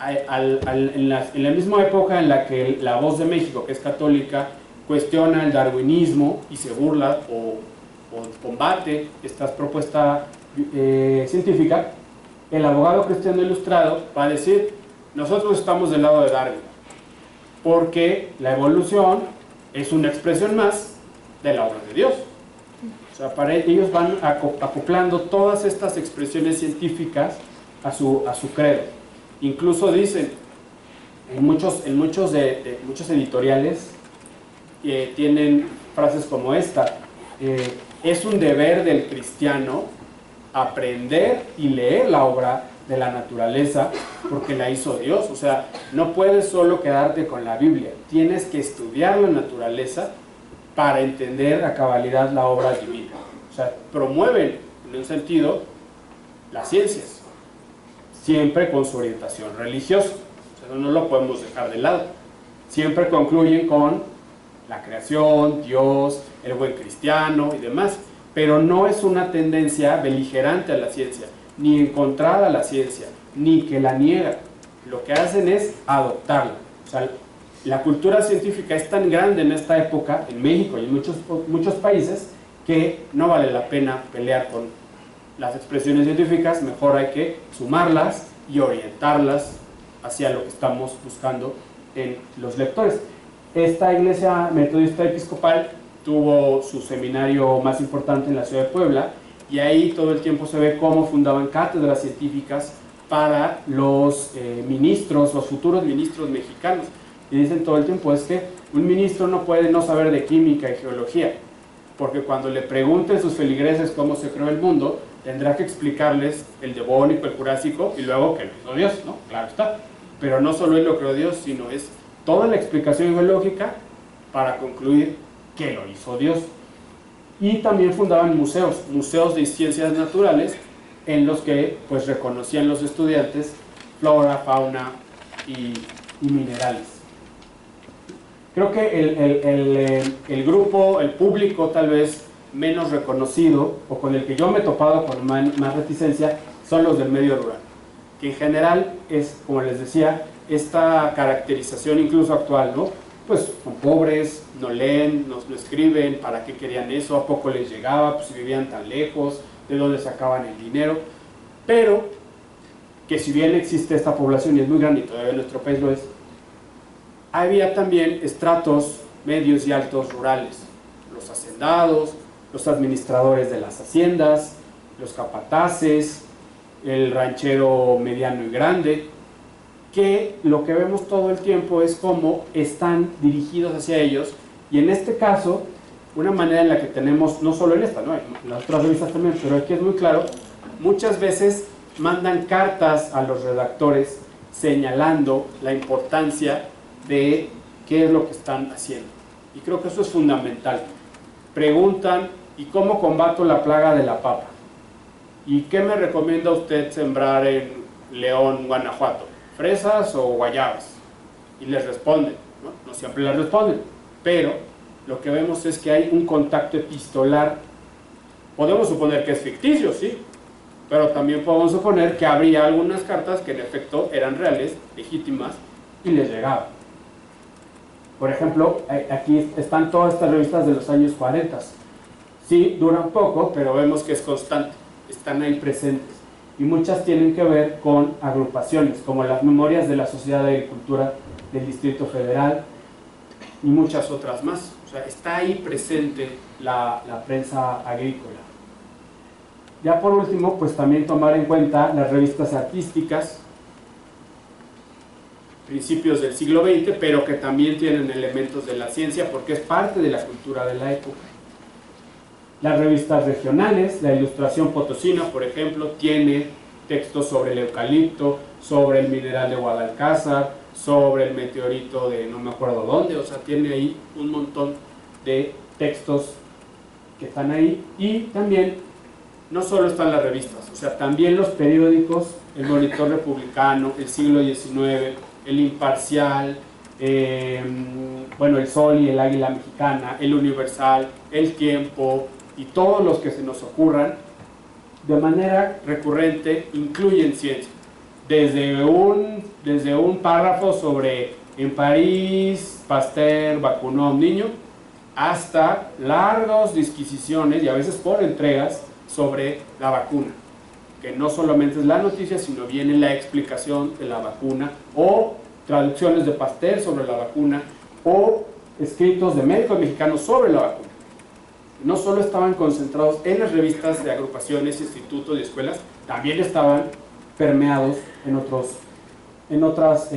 en la misma época en la que La Voz de México, que es católica, cuestiona el darwinismo y se burla o combate esta propuesta científica, el Abogado Cristiano Ilustrado va a decir, nosotros estamos del lado de Darwin. porque la evolución es una expresión más de la obra de Dios. O sea, para ellos van acoplando todas estas expresiones científicas a su credo. Incluso dicen, en muchos editoriales tienen frases como esta: es un deber del cristiano aprender y leer la obra de la naturaleza porque la hizo Dios. O sea, no puedes solo quedarte con la Biblia, tienes que estudiar la naturaleza para entender a cabalidad la obra divina. O sea, promueven en un sentido las ciencias, siempre con su orientación religiosa. O sea, no lo podemos dejar de lado. Siempre concluyen con la creación, Dios, el buen cristiano y demás, pero no es una tendencia beligerante a la ciencia, ni en contra a la ciencia, ni que la niega. Lo que hacen es adoptarla. O sea, la cultura científica es tan grande en esta época, en México y en muchos países, que no vale la pena pelear con las expresiones científicas, mejor hay que sumarlas y orientarlas hacia lo que estamos buscando en los lectores. Esta iglesia metodista episcopal tuvo su seminario más importante en la ciudad de Puebla, y ahí todo el tiempo se ve cómo fundaban cátedras científicas para los ministros, los futuros ministros mexicanos. Y dicen todo el tiempo, es que un ministro no puede no saber de química y geología, porque cuando le pregunten sus feligreses cómo se creó el mundo, tendrá que explicarles el Devónico, el Jurásico, y luego que lo hizo Dios, ¿no? Claro está. Pero no solo él lo creó Dios, sino es toda la explicación geológica para concluir que lo hizo Dios. Y también fundaban museos de ciencias naturales, en los que pues reconocían los estudiantes flora, fauna y minerales. Creo que el grupo, el público tal vez menos reconocido, o con el que yo me he topado con más reticencia, son los del medio rural, que en general es, como les decía, esta caracterización incluso actual, ¿no? Pues son pobres, no leen, no escriben, ¿para qué querían eso? ¿A poco les llegaba? Pues si vivían tan lejos, ¿de dónde sacaban el dinero? Pero que si bien existe esta población, y es muy grande y todavía en nuestro país lo es, había también estratos medios y altos rurales, los hacendados, los administradores de las haciendas, los capataces, el ranchero mediano y grande, que lo que vemos todo el tiempo es cómo están dirigidos hacia ellos, y en este caso, una manera en la que tenemos, no solo en esta, ¿no? En las otras revistas también, pero aquí es muy claro, muchas veces mandan cartas a los redactores señalando la importancia de qué es lo que están haciendo. Y creo que eso es fundamental. Preguntan, ¿y cómo combato la plaga de la papa? ¿Y qué me recomienda usted sembrar en León, Guanajuato? ¿Fresas o guayabas? Y les responden, ¿no? No siempre les responden, pero lo que vemos es que hay un contacto epistolar. Podemos suponer que es ficticio, sí, pero también podemos suponer que habría algunas cartas que en efecto eran reales, legítimas, y les llegaban. Por ejemplo, aquí están todas estas revistas de los años 40. Sí, duran poco, pero vemos que es constante, están ahí presentes. Y muchas tienen que ver con agrupaciones, como las Memorias de la Sociedad de Agricultura del Distrito Federal y muchas otras más. O sea, está ahí presente la prensa agrícola. Ya por último, pues también tomar en cuenta las revistas artísticas, principios del siglo XX, pero que también tienen elementos de la ciencia porque es parte de la cultura de la época. Las revistas regionales, la Ilustración Potosina, por ejemplo, tiene textos sobre el eucalipto, sobre el mineral de Guadalcázar, sobre el meteorito de no me acuerdo dónde, o sea, tiene ahí un montón de textos que están ahí. Y también, no solo están las revistas, o sea, también los periódicos, el Monitor Republicano, el Siglo XIX, el Imparcial, bueno, el Sol y el Águila Mexicana, el Universal, el Tiempo y todos los que se nos ocurran, de manera recurrente incluyen ciencia. Desde un párrafo sobre en París Pasteur vacunó a un niño, hasta largas disquisiciones y a veces por entregas sobre la vacuna, que no solamente es la noticia, sino viene la explicación de la vacuna o traducciones de Pasteur sobre la vacuna o escritos de médicos mexicanos sobre la vacuna. No solo estaban concentrados en las revistas de agrupaciones, institutos y escuelas, también estaban permeados en otras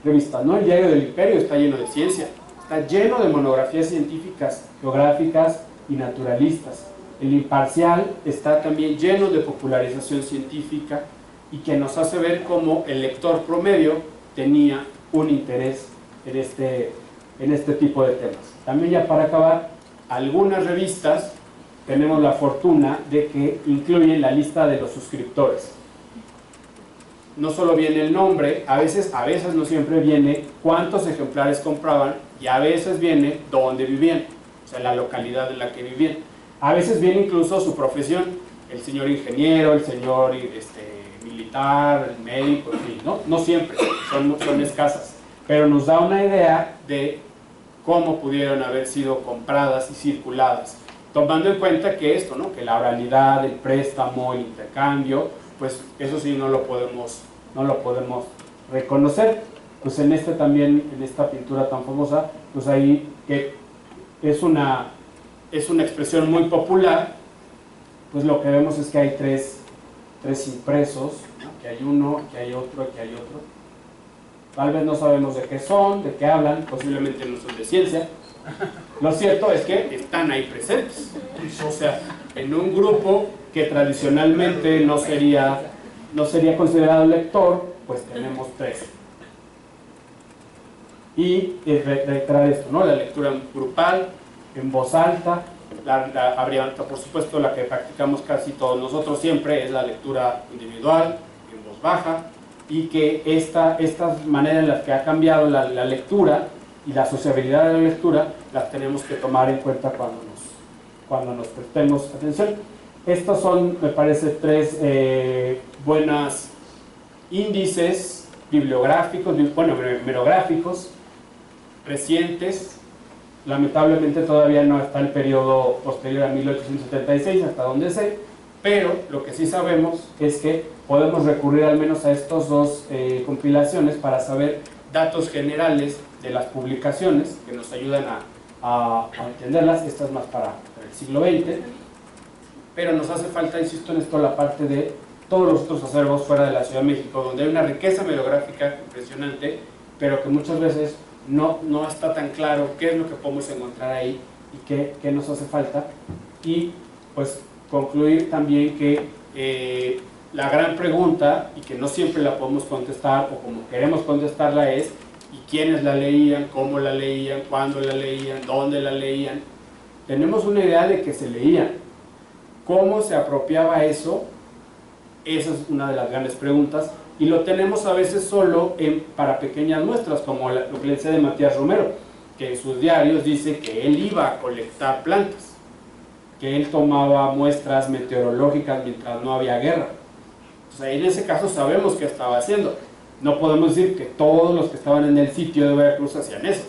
revistas, ¿no? El Diario del Imperio está lleno de ciencia, está lleno de monografías científicas, geográficas y naturalistas. El Imparcial está también lleno de popularización científica y que nos hace ver cómo el lector promedio tenía un interés en este tipo de temas. También, ya para acabar, algunas revistas tenemos la fortuna de que incluyen la lista de los suscriptores. No solo viene el nombre, a veces no siempre viene cuántos ejemplares compraban, y a veces viene dónde vivían, o sea, la localidad en la que vivían. A veces viene incluso su profesión, el señor ingeniero, el señor militar, el médico, en fin, ¿no? No siempre, son escasas, pero nos da una idea de cómo pudieron haber sido compradas y circuladas, tomando en cuenta que esto, ¿no? Que la oralidad, el préstamo, el intercambio, pues eso sí no lo podemos reconocer. Pues en esta pintura tan famosa, pues ahí que es una expresión muy popular, pues lo que vemos es que hay tres impresos, ¿no? Que hay uno, que hay otro, que hay otro. Tal vez no sabemos de qué son, de qué hablan, posiblemente no son de ciencia. Lo cierto es que están ahí presentes. O sea, en un grupo que tradicionalmente no sería considerado lector, pues tenemos tres. Y reiterar esto, ¿no? La lectura grupal, en voz alta, por supuesto la que practicamos casi todos nosotros siempre es la lectura individual, en voz baja, y que esta manera en la que ha cambiado la lectura y la sociabilidad de la lectura las tenemos que tomar en cuenta cuando nos prestemos atención. Estos son, me parece, tres buenos índices bibliográficos, bibliográficos recientes. Lamentablemente todavía no está el periodo posterior a 1876, hasta donde sé, pero lo que sí sabemos es que podemos recurrir al menos a estos dos compilaciones para saber datos generales de las publicaciones que nos ayudan a entenderlas. Esta es más para el siglo XX, pero nos hace falta, insisto en esto, la parte de todos los otros acervos fuera de la Ciudad de México, donde hay una riqueza bibliográfica impresionante, pero que muchas veces no está tan claro qué es lo que podemos encontrar ahí y qué nos hace falta. Y pues concluir también que la gran pregunta, y que no siempre la podemos contestar o como queremos contestarla, es ¿y quiénes la leían? ¿Cómo la leían? ¿Cuándo la leían? ¿Dónde la leían? Tenemos una idea de que se leían. ¿Cómo se apropiaba eso? Esa es una de las grandes preguntas, y lo tenemos a veces solo para pequeñas muestras, como lo que le decía de Matías Romero, que en sus diarios dice que él iba a colectar plantas, que él tomaba muestras meteorológicas mientras no había guerra. O sea, en ese caso sabemos qué estaba haciendo. No podemos decir que todos los que estaban en el sitio de Veracruz hacían eso,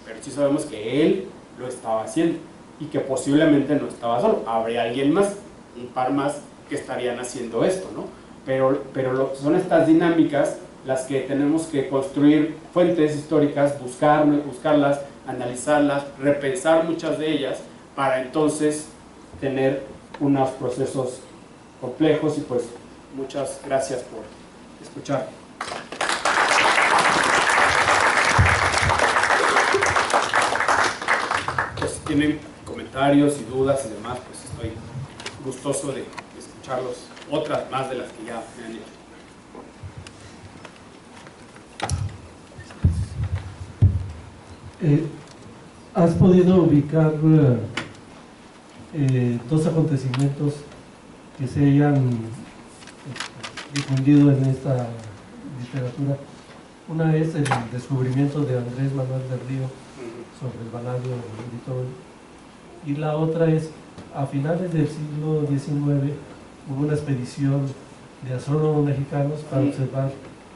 pero sí sabemos que él lo estaba haciendo y que posiblemente no estaba solo. Habría alguien más, un par más, que estarían haciendo esto, ¿no? Pero son estas dinámicas las que tenemos que construir fuentes históricas, buscarlas, analizarlas, repensar muchas de ellas, para entonces tener unos procesos complejos. Y pues muchas gracias por escuchar. Pues si tienen comentarios y dudas y demás, pues estoy gustoso de escucharlos, otras más de las que ya me han dicho. ¿Has podido ubicar dos acontecimientos que se hayan difundido en esta literatura? Una es el descubrimiento de Andrés Manuel del Río sobre el vanadium en Litoral, y la otra es, a finales del siglo XIX hubo una expedición de astrónomos mexicanos para observar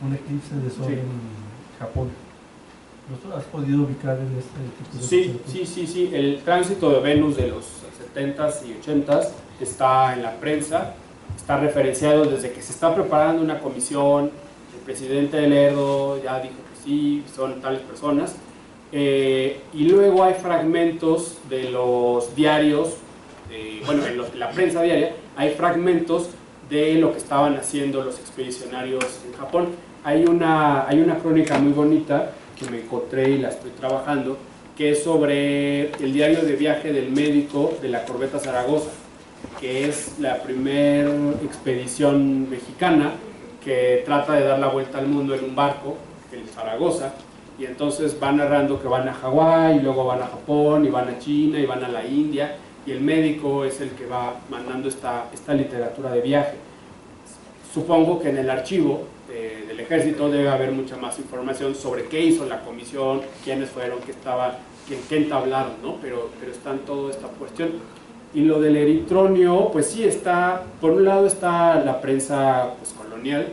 un eclipse de sol en Japón. ¿Lo has podido ubicar en este tipo de Sí. El tránsito de Venus de los 70s y 80s está en la prensa, está referenciado desde que se está preparando una comisión, el presidente de Lerdo ya dijo que sí, son tales personas. Y luego hay fragmentos de los diarios, bueno, en la prensa diaria, hay fragmentos de lo que estaban haciendo los expedicionarios en Japón. Hay una crónica muy bonita que me encontré y la estoy trabajando, que es sobre el diario de viaje del médico de la corbeta Zaragoza, que es la primera expedición mexicana que trata de dar la vuelta al mundo en un barco, el Zaragoza, y entonces van narrando que van a Hawái, y luego van a Japón, y van a China, y van a la India, y el médico es el que va mandando esta literatura de viaje. Supongo que en el archivo del ejército debe haber mucha más información sobre qué hizo la comisión, quiénes fueron, qué entablaron, ¿no? Pero está en toda esta cuestión. Y lo del eritronio, pues sí está, por un lado está la prensa pues, colonial,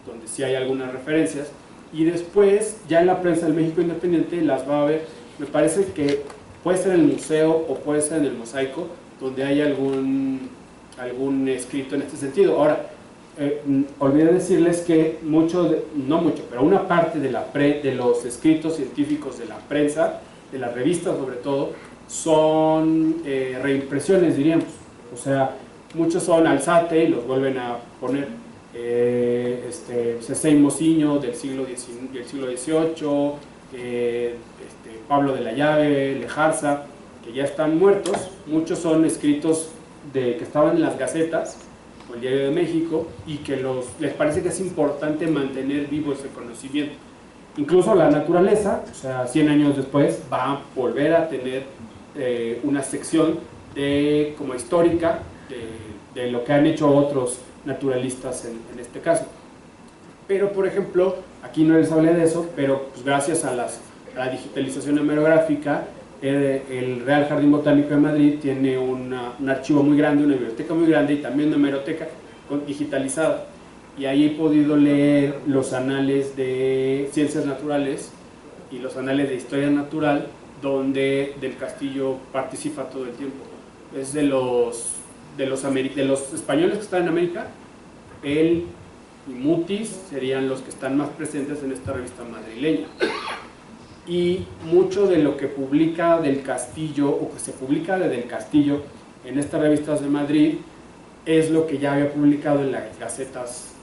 donde sí hay algunas referencias, y después ya en la prensa del México Independiente las va a ver, me parece que puede ser en el museo o puede ser en el Mosaico, donde hay algún escrito en este sentido. Ahora, olvidé decirles que no mucho, pero una parte de los escritos científicos de la prensa, de las revistas sobre todo, son reimpresiones, diríamos. O sea, muchos son alzate y los vuelven a poner. Cecé y Mociño del siglo XVIII, Pablo de la Llave, Lejarza, que ya están muertos. Muchos son escritos que estaban en las gacetas o el Diario de México y que les parece que es importante mantener vivo ese conocimiento. Incluso la naturaleza, o sea, 100 años después, va a volver a tener una sección como histórica de lo que han hecho otros naturalistas en este caso. Pero, por ejemplo, aquí no les hablé de eso, pero pues, gracias a la digitalización hemerográfica, el Real Jardín Botánico de Madrid tiene un archivo muy grande, una biblioteca muy grande y también una hemeroteca digitalizada. Y ahí he podido leer los anales de ciencias naturales y los anales de historia natural, donde Del Castillo participa todo el tiempo. Es de los españoles que están en América, él y Mutis serían los que están más presentes en esta revista madrileña. Y mucho de lo que publica Del Castillo, o que se publica de Del Castillo en estas revistas de Madrid, es lo que ya había publicado en las gacetas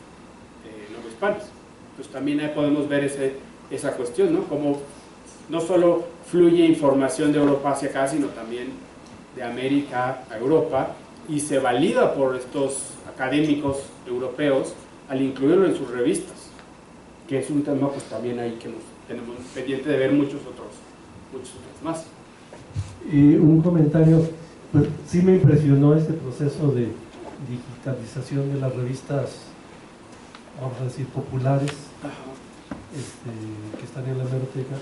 novohispanas. Entonces también ahí podemos ver esa cuestión, ¿no? Como no solo fluye información de Europa hacia acá, sino también de América a Europa, y se valida por estos académicos europeos al incluirlo en sus revistas, que es un tema pues también ahí que nos tenemos pendiente de ver muchos otros más. Y un comentario, pues sí me impresionó este proceso de digitalización de las revistas, vamos a decir, populares, que están en la hemeroteca,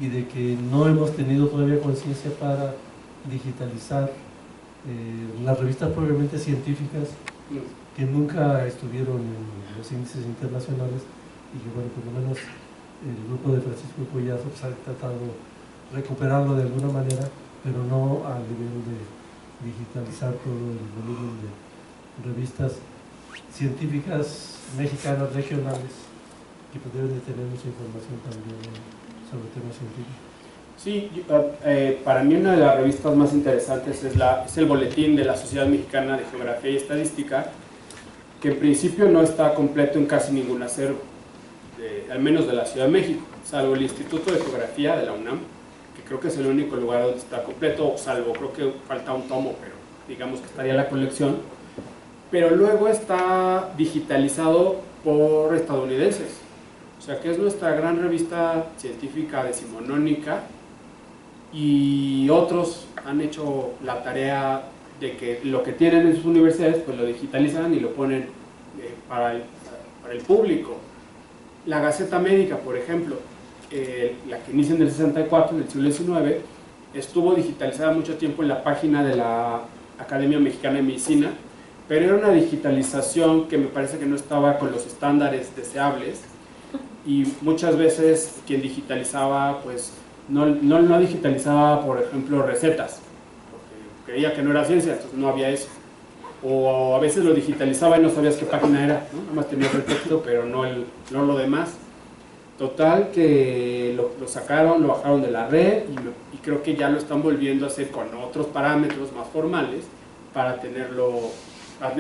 y de que no hemos tenido todavía conciencia para digitalizar las revistas probablemente científicas que nunca estuvieron en los índices internacionales y que, bueno, por lo menos el grupo de Francisco Collazo pues, ha tratado de recuperarlo de alguna manera, pero no al nivel de digitalizar todo el volumen de revistas científicas mexicanas regionales que pues, deben de tener mucha información también sobre temas científicos. Sí, para mí una de las revistas más interesantes es el Boletín de la Sociedad Mexicana de Geografía y Estadística, que en principio no está completo en casi ningún acervo, al menos de la Ciudad de México, salvo el Instituto de Geografía de la UNAM, que creo que es el único lugar donde está completo, salvo creo que falta un tomo, pero digamos que estaría la colección. Pero luego está digitalizado por estadounidenses, o sea que es nuestra gran revista científica decimonónica, y otros han hecho la tarea de que lo que tienen en sus universidades pues lo digitalizan y lo ponen para el público. La Gaceta Médica, por ejemplo, la que inicia en el 64, en el siglo XIX, estuvo digitalizada mucho tiempo en la página de la Academia Mexicana de Medicina, pero era una digitalización que me parece que no estaba con los estándares deseables, y muchas veces quien digitalizaba pues no digitalizaba, por ejemplo, recetas, porque creía que no era ciencia, entonces no había eso. o a veces lo digitalizaba y no sabías qué página era, ¿no? Nada más tenías el texto, pero no lo demás. Total, que lo sacaron, lo bajaron de la red y creo que ya lo están volviendo a hacer con otros parámetros más formales para tener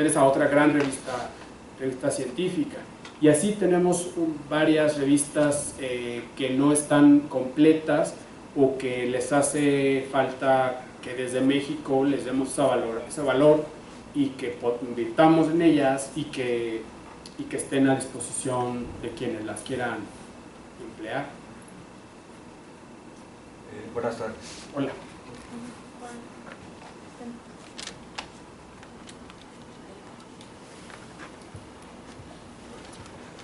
esa otra gran revista científica. Y así tenemos varias revistas que no están completas o que les hace falta que desde México les demos ese valor y que invirtamos en ellas y que estén a disposición de quienes las quieran emplear. Buenas tardes. Hola.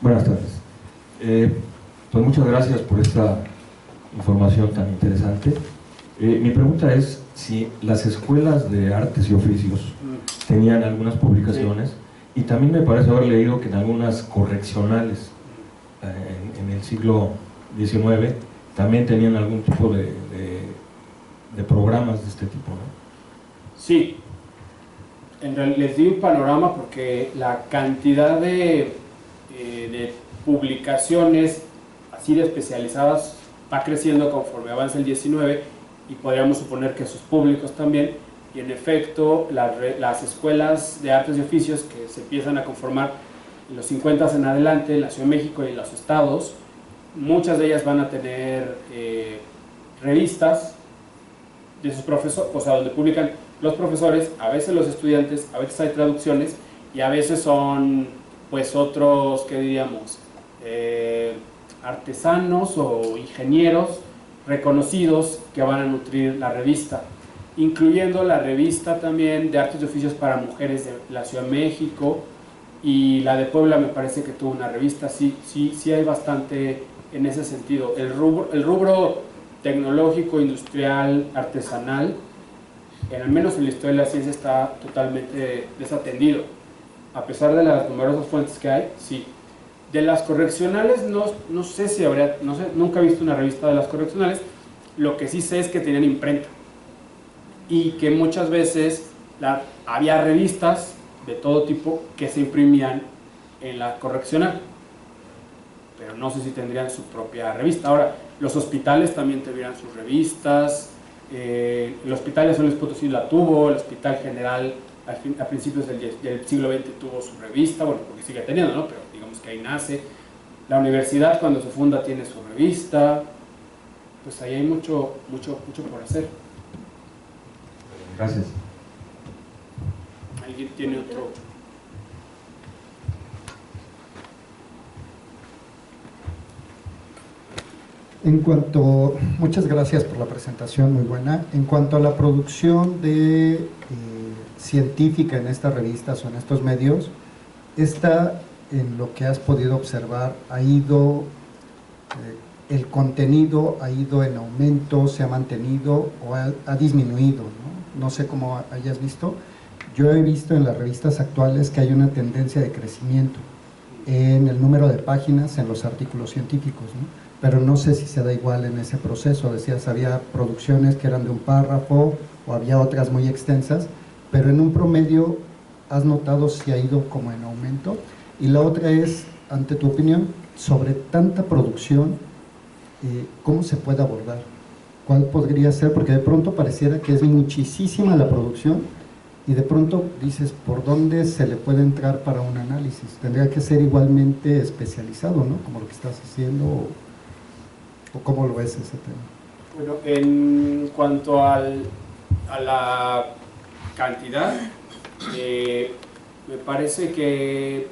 Buenas tardes. Pues muchas gracias por esta información tan interesante. Mi pregunta es si las escuelas de artes y oficios tenían algunas publicaciones, y también me parece haber leído que en algunas correccionales en el siglo XIX también tenían algún tipo de programas de este tipo, ¿no? Sí, en realidad les di un panorama porque la cantidad de publicaciones así de especializadas va creciendo conforme avanza el 19 y podríamos suponer que sus públicos también, y en efecto las escuelas de artes y oficios que se empiezan a conformar en los 50 en adelante en la Ciudad de México y en los estados, muchas de ellas van a tener revistas de sus profesores, o sea, donde publican los profesores, a veces los estudiantes, a veces hay traducciones y a veces son pues otros, ¿qué diríamos? Artesanos o ingenieros reconocidos que van a nutrir la revista, incluyendo la revista también de artes y oficios para mujeres de la Ciudad de México, y la de Puebla me parece que tuvo una revista. Sí hay bastante en ese sentido. El rubro tecnológico, industrial, artesanal, al menos en la historia de la ciencia, está totalmente desatendido, a pesar de las numerosas fuentes que hay. Sí. De las correccionales no sé si habría, no sé, nunca he visto una revista de las correccionales. Lo que sí sé es que tenían imprenta y que muchas veces había revistas de todo tipo que se imprimían en la correccional, pero no sé si tendrían su propia revista. Ahora, los hospitales también tendrían sus revistas. El Hospital de San Luis Potosí la tuvo, el Hospital General a principios del siglo XX tuvo su revista, bueno, porque sigue teniendo, ¿no? Pero digamos que ahí nace. La universidad, cuando se funda, tiene su revista. Pues ahí hay mucho por hacer. Gracias. ¿Alguien tiene otro? Muchas gracias por la presentación, muy buena. En cuanto a la producción científica en estas revistas o en estos medios, en lo que has podido observar, el contenido ha ido en aumento, se ha mantenido o ha disminuido, ¿no? No sé cómo hayas visto. Yo he visto en las revistas actuales que hay una tendencia de crecimiento en el número de páginas en los artículos científicos, ¿no? Pero no sé si se da igual en ese proceso. Decías, había producciones que eran de un párrafo o había otras muy extensas, pero en un promedio, ¿has notado si ha ido como en aumento? Y la otra es, ante tu opinión, sobre tanta producción, ¿cómo se puede abordar? ¿Cuál podría ser? Porque de pronto pareciera que es muchísima la producción y de pronto dices, ¿por dónde se le puede entrar para un análisis? Tendría que ser igualmente especializado, ¿no? Como lo que estás haciendo, ¿o cómo lo ves ese tema? Bueno, en cuanto a la cantidad, me parece que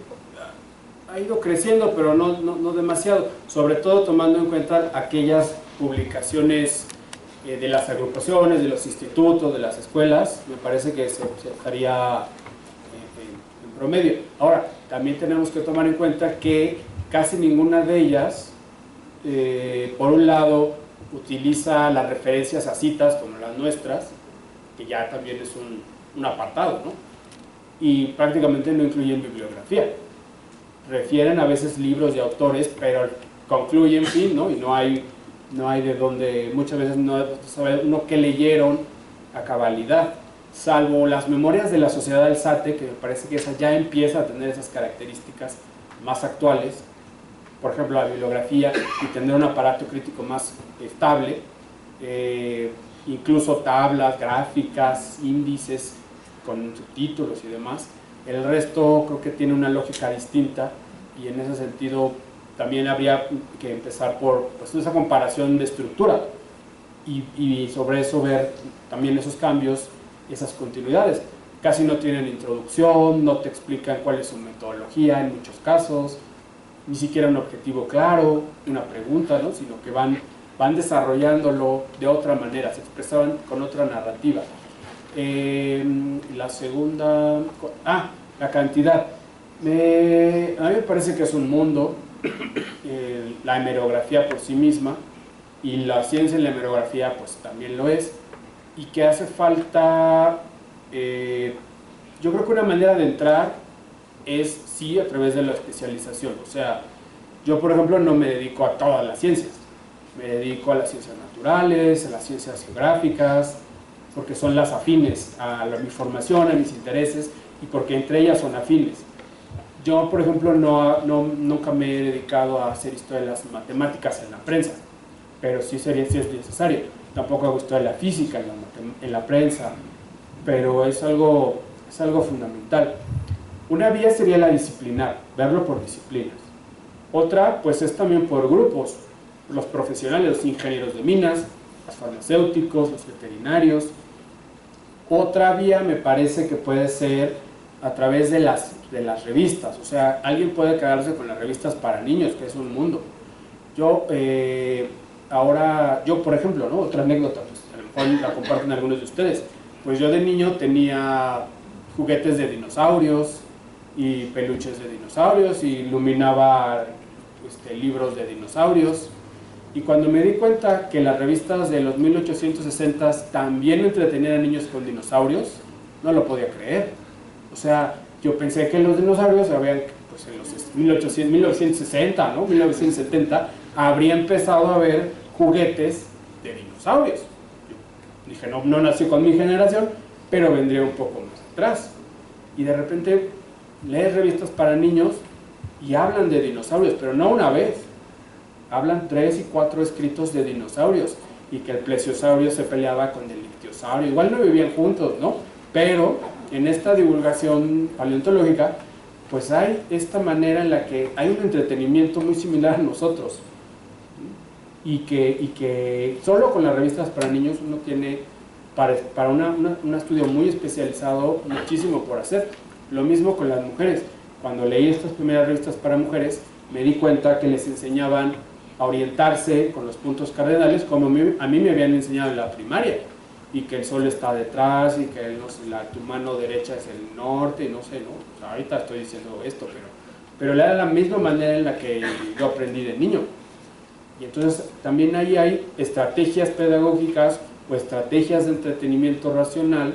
ha ido creciendo, pero no demasiado, sobre todo tomando en cuenta aquellas publicaciones de las agrupaciones, de los institutos, de las escuelas. Me parece que se estaría en promedio. Ahora, también tenemos que tomar en cuenta que casi ninguna de ellas, por un lado, utiliza las referencias a citas como las nuestras, que ya también es un apartado, ¿no? Y prácticamente no incluyen bibliografía. Refieren a veces libros de autores, pero concluyen, fin, ¿no? Y no hay de dónde, muchas veces no sabe uno qué leyeron a cabalidad. salvo las memorias de la Sociedad Alzate, que me parece que esa ya empieza a tener esas características más actuales, por ejemplo la bibliografía, y tener un aparato crítico más estable, incluso tablas, gráficas, índices con subtítulos y demás. El resto creo que tiene una lógica distinta, y en ese sentido también habría que empezar por pues, esa comparación de estructura, y sobre eso ver también esos cambios, esas continuidades. Casi no tienen introducción, no te explican cuál es su metodología en muchos casos, ni siquiera un objetivo claro, una pregunta, ¿no? Sino que van desarrollándolo de otra manera, se expresaban con otra narrativa. La segunda, la cantidad. A mí me parece que es un mundo, la hemerografía por sí misma, y la ciencia en la hemerografía pues también lo es, y que hace falta, yo creo que una manera de entrar es sí a través de la especialización. O sea, yo por ejemplo no me dedico a todas las ciencias, me dedico a las ciencias naturales, a las ciencias geográficas, porque son las afines a mi formación, a mis intereses, y porque entre ellas son afines. Yo por ejemplo nunca me he dedicado a hacer historia de las matemáticas en la prensa, pero sí es necesario. Tampoco hago historia de la física en la prensa, pero es algo fundamental. Una vía sería la disciplinar, verlo por disciplinas. Otra, pues es también por grupos, los profesionales, los ingenieros de minas, los farmacéuticos, los veterinarios. Otra vía me parece que puede ser a través de las revistas. O sea, alguien puede quedarse con las revistas para niños, que es un mundo. Yo, por ejemplo, ¿no? Otra anécdota, pues a lo mejor la comparten algunos de ustedes. Pues yo de niño tenía juguetes de dinosaurios y peluches de dinosaurios, y iluminaba libros de dinosaurios. Y cuando me di cuenta que las revistas de los 1860 también entretenían a niños con dinosaurios, no lo podía creer. O sea, yo pensé que los dinosaurios habían, pues en los 1960, ¿no? 1970, habría empezado a haber juguetes de dinosaurios. Yo dije, no nací con mi generación, pero vendría un poco más atrás. Y de repente lees revistas para niños y hablan de dinosaurios, pero no una vez. Hablan 3 y 4 escritos de dinosaurios, y que el plesiosaurio se peleaba con el ictiosaurio. Igual no vivían juntos, ¿no? Pero en esta divulgación paleontológica, pues hay esta manera en la que hay un entretenimiento muy similar a nosotros, y que solo con las revistas para niños uno tiene para un estudio muy especializado muchísimo por hacer. Lo mismo con las mujeres. Cuando leí estas primeras revistas para mujeres, me di cuenta que les enseñaban a orientarse con los puntos cardenales, como a mí me habían enseñado en la primaria, y que el sol está detrás, y que tu mano derecha es el norte, y no sé, ¿no? O sea, ahorita estoy diciendo esto, pero era la misma manera en la que yo aprendí de niño. Y entonces también ahí hay estrategias pedagógicas o estrategias de entretenimiento racional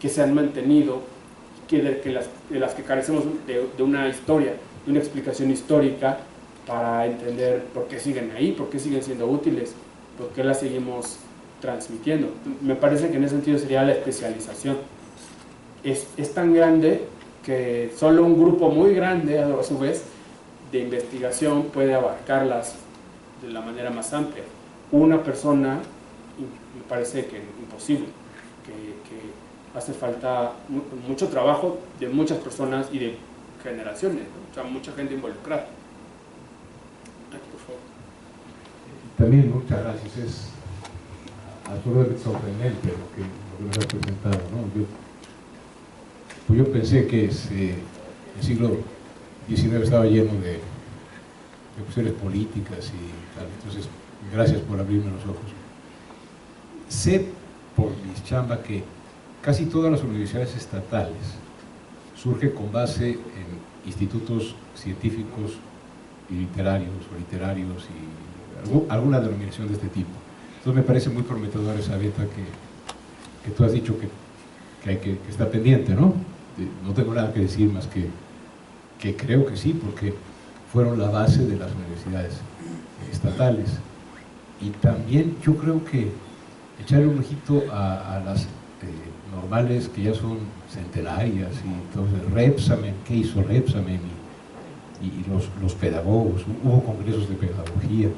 que se han mantenido, de las que carecemos de una historia, de una explicación histórica para entender por qué siguen ahí, por qué siguen siendo útiles, por qué las seguimos transmitiendo. Me parece que en ese sentido sería la especialización. Es tan grande que solo un grupo muy grande, a su vez, de investigación puede abarcarlas de la manera más amplia. Una persona, me parece que imposible, que hace falta mucho trabajo de muchas personas y de generaciones, ¿no? O sea, mucha gente involucrada. Ay, por favor. También muchas gracias, es absolutamente sorprendente lo que nos has presentado, ¿no? Yo pensé que el siglo XIX estaba lleno de cuestiones políticas y tal, entonces gracias por abrirme los ojos. Sé por mis chambas que casi todas las universidades estatales surgen con base en institutos científicos y literarios y alguna denominación de este tipo. Entonces me parece muy prometedora esa beta que tú has dicho que está pendiente, ¿no? No tengo nada que decir más que creo que sí, porque fueron la base de las universidades estatales. Y también yo creo que echarle un ojito a las normales que ya son centenarias, y entonces Repsamen, ¿qué hizo Repsamen? Y los pedagogos, hubo congresos de pedagogía.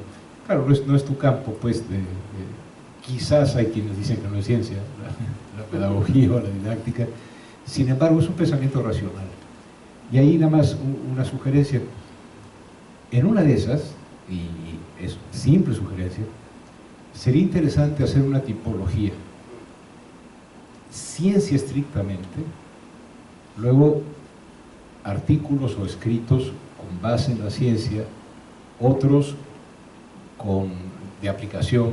Claro, no es tu campo, pues, quizás hay quienes dicen que no es ciencia, la pedagogía o la didáctica, sin embargo es un pensamiento racional. Y ahí nada más una sugerencia, en una de esas, y es simple sugerencia, sería interesante hacer una tipología, ciencia estrictamente, luego artículos o escritos con base en la ciencia, otros de aplicación,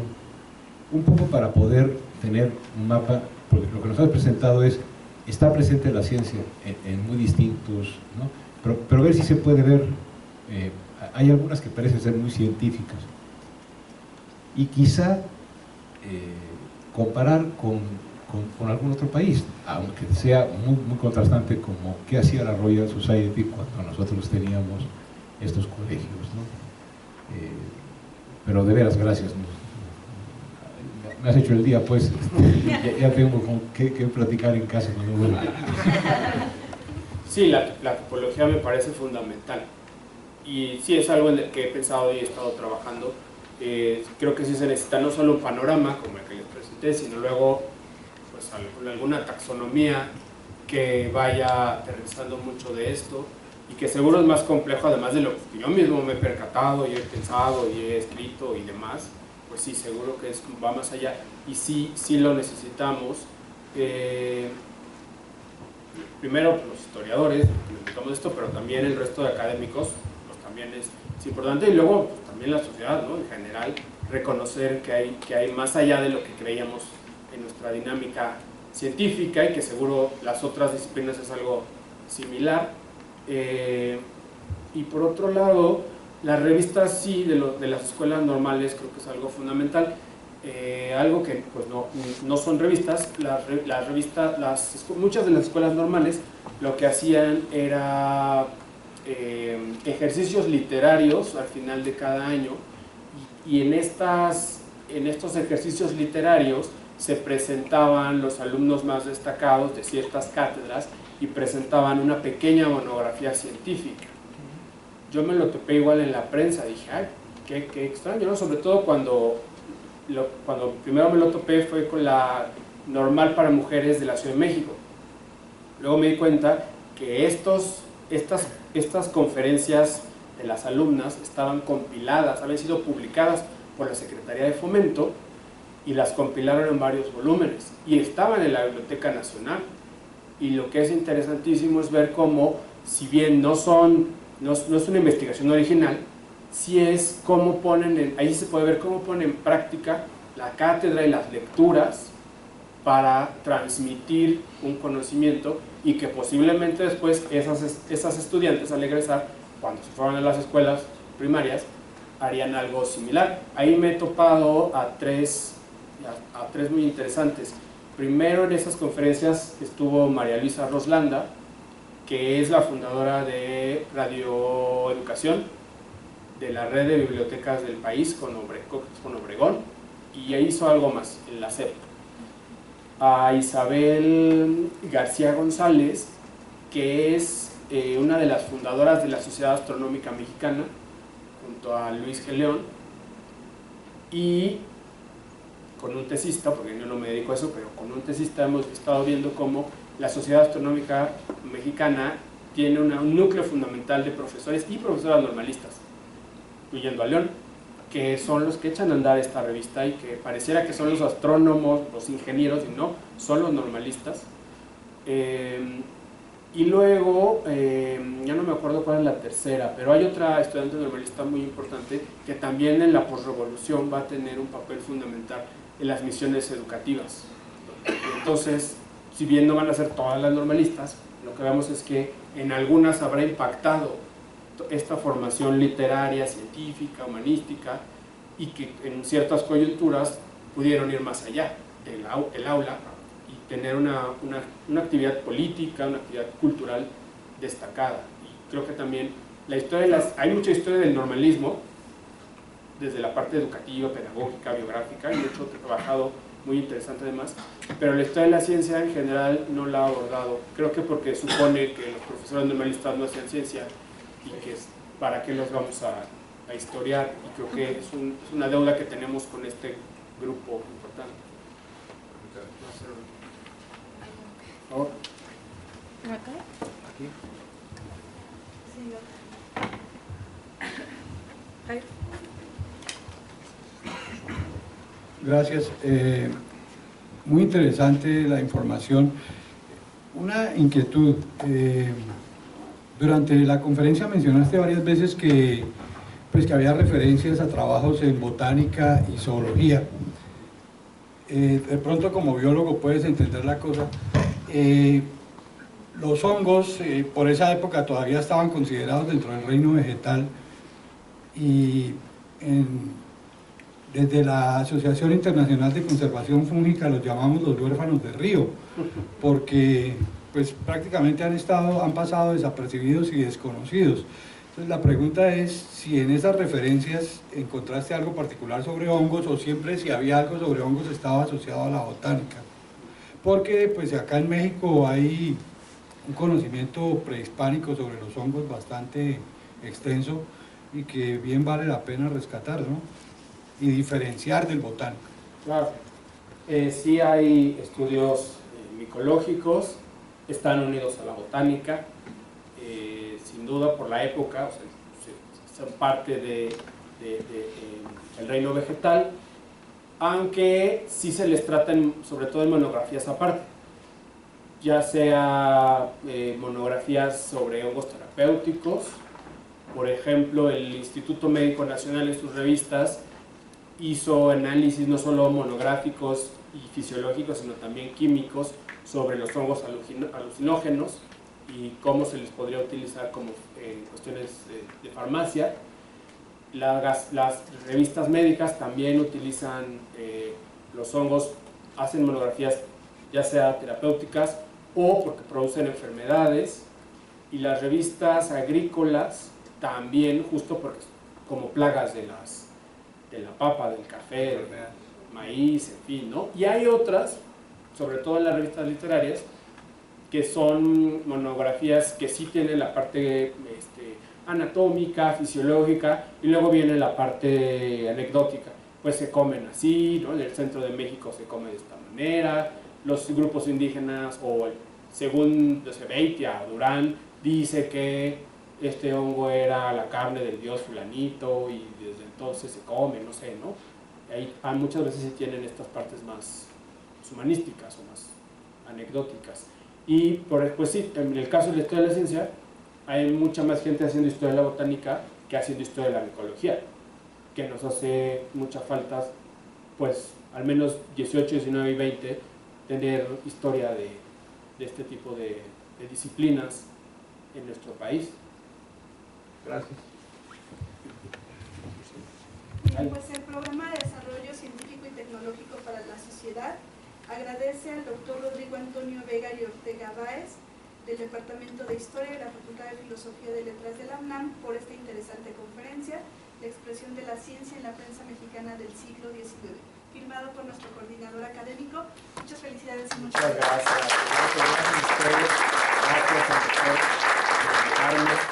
un poco para poder tener un mapa, porque lo que nos has presentado está presente la ciencia en muy distintos, ¿no? Pero ver si se puede ver, hay algunas que parecen ser muy científicas, y quizá comparar con algún otro país, aunque sea muy contrastante, como qué hacía la Royal Society cuando nosotros teníamos estos colegios, ¿no? Pero de veras, gracias. Me has hecho el día, pues. Ya tengo que platicar en casa cuando vuelva. Sí, la tipología me parece fundamental. Y sí, es algo en el que he pensado y he estado trabajando. Creo que sí se necesita no solo un panorama, como el que les presenté, sino luego pues, alguna taxonomía que vaya aterrizando mucho de esto, y que seguro es más complejo, además de lo que yo mismo me he percatado y he pensado y he escrito y demás. Pues sí, seguro que va más allá, y sí lo necesitamos. Primero los historiadores, que nos dedicamos a esto, pero también el resto de académicos, pues también es importante, y luego pues, también la sociedad, ¿no? En general, reconocer que hay más allá de lo que creíamos en nuestra dinámica científica, y que seguro las otras disciplinas es algo similar. Y por otro lado, las revistas sí, de las escuelas normales, creo que es algo fundamental. Algo que pues no son revistas, muchas de las escuelas normales lo que hacían era ejercicios literarios al final de cada año, y en estos ejercicios literarios se presentaban los alumnos más destacados de ciertas cátedras y presentaban una pequeña monografía científica. Yo me lo topé igual en la prensa, dije, ay, qué extraño, ¿no? Sobre todo cuando primero me lo topé fue con la Normal para Mujeres de la Ciudad de México. Luego me di cuenta que estas conferencias de las alumnas estaban compiladas, habían sido publicadas por la Secretaría de Fomento, y las compilaron en varios volúmenes, y estaban en la Biblioteca Nacional. Y lo que es interesantísimo es ver cómo, si bien no es una investigación original, sí es cómo ahí se puede ver cómo ponen en práctica la cátedra y las lecturas para transmitir un conocimiento, y que posiblemente después esas estudiantes al egresar, cuando se fueron a las escuelas primarias, harían algo similar. Ahí me he topado a tres muy interesantes. Primero, en esas conferencias estuvo María Luisa Roslanda, que es la fundadora de Radio Educación, de la red de bibliotecas del país con Obregón, y hizo algo más en la SEP. A Isabel García González, que es una de las fundadoras de la Sociedad Astronómica Mexicana, junto a Luis G. León, y con un tesista, porque yo no me dedico a eso, pero con un tesista hemos estado viendo cómo la Sociedad Astronómica Mexicana tiene un núcleo fundamental de profesores y profesoras normalistas, incluyendo a León, que son los que echan a andar esta revista, y que pareciera que son los astrónomos, los ingenieros, y no, son los normalistas. Y luego, ya no me acuerdo cuál es la tercera, pero hay otra estudiante normalista muy importante que también en la posrevolución va a tener un papel fundamental en las misiones educativas. Entonces, si bien no van a ser todas las normalistas, lo que vemos es que en algunas habrá impactado esta formación literaria, científica, humanística, y que en ciertas coyunturas pudieron ir más allá del aula y tener una actividad política, una actividad cultural destacada. Y creo que también hay mucha historia del normalismo, desde la parte educativa, pedagógica, biográfica, y de hecho he trabajado muy interesante además, pero la historia de la ciencia en general no la ha abordado. Creo que porque supone que los profesores normalistas no hacen ciencia y que para qué los vamos a historiar, y creo que es una deuda que tenemos con este grupo importante. Por favor. ¿Acá? Aquí. Sí, ahí. Gracias. Muy interesante la información. Una inquietud. Durante la conferencia mencionaste varias veces que había referencias a trabajos en botánica y zoología. De pronto, como biólogo puedes entender la cosa. Los hongos por esa época todavía estaban considerados dentro del reino vegetal, y desde la Asociación Internacional de Conservación Fúngica los llamamos los huérfanos de río, porque pues prácticamente han pasado desapercibidos y desconocidos. Entonces la pregunta es si en esas referencias encontraste algo particular sobre hongos, o siempre si había algo sobre hongos estaba asociado a la botánica. Porque pues acá en México hay un conocimiento prehispánico sobre los hongos bastante extenso y que bien vale la pena rescatar, ¿no? Y diferenciar del botánico. Claro, sí hay estudios micológicos, están unidos a la botánica, sin duda por la época, o sea, son parte del reino vegetal, aunque sí se les trata sobre todo en monografías aparte, ya sea monografías sobre hongos terapéuticos. Por ejemplo, el Instituto Médico Nacional en sus revistas hizo análisis no solo monográficos y fisiológicos, sino también químicos sobre los hongos alucinógenos y cómo se les podría utilizar como en cuestiones de farmacia. Las revistas médicas también utilizan los hongos, hacen monografías ya sea terapéuticas o porque producen enfermedades, y las revistas agrícolas también, justo porque como plagas de la papa, del café, del maíz, en fin, ¿no? Y hay otras, sobre todo en las revistas literarias, que son monografías que sí tienen la parte anatómica, fisiológica, y luego viene la parte anecdótica. Pues se comen así, ¿no? En el centro de México se come de esta manera, los grupos indígenas, o según Beitia Durán, dice que este hongo era la carne del dios fulanito y desde entonces se come, no sé, ¿no? Ahí muchas veces se tienen estas partes más humanísticas o más anecdóticas. Y pues sí, en el caso de la historia de la ciencia, hay mucha más gente haciendo historia de la botánica que haciendo historia de la micología, que nos hace mucha falta, pues al menos 18, 19 y 20, tener historia de este tipo de disciplinas en nuestro país. Gracias. Bien, pues el Programa de Desarrollo Científico y Tecnológico para la Sociedad agradece al doctor Rodrigo Antonio Vega y Ortega Báez, del Departamento de Historia de la Facultad de Filosofía de Letras de la UNAM, por esta interesante conferencia, La expresión de la ciencia en la prensa mexicana del siglo XIX, firmado por nuestro coordinador académico. Muchas felicidades y muchas gracias. Muchas gracias a ustedes. Gracias, doctor.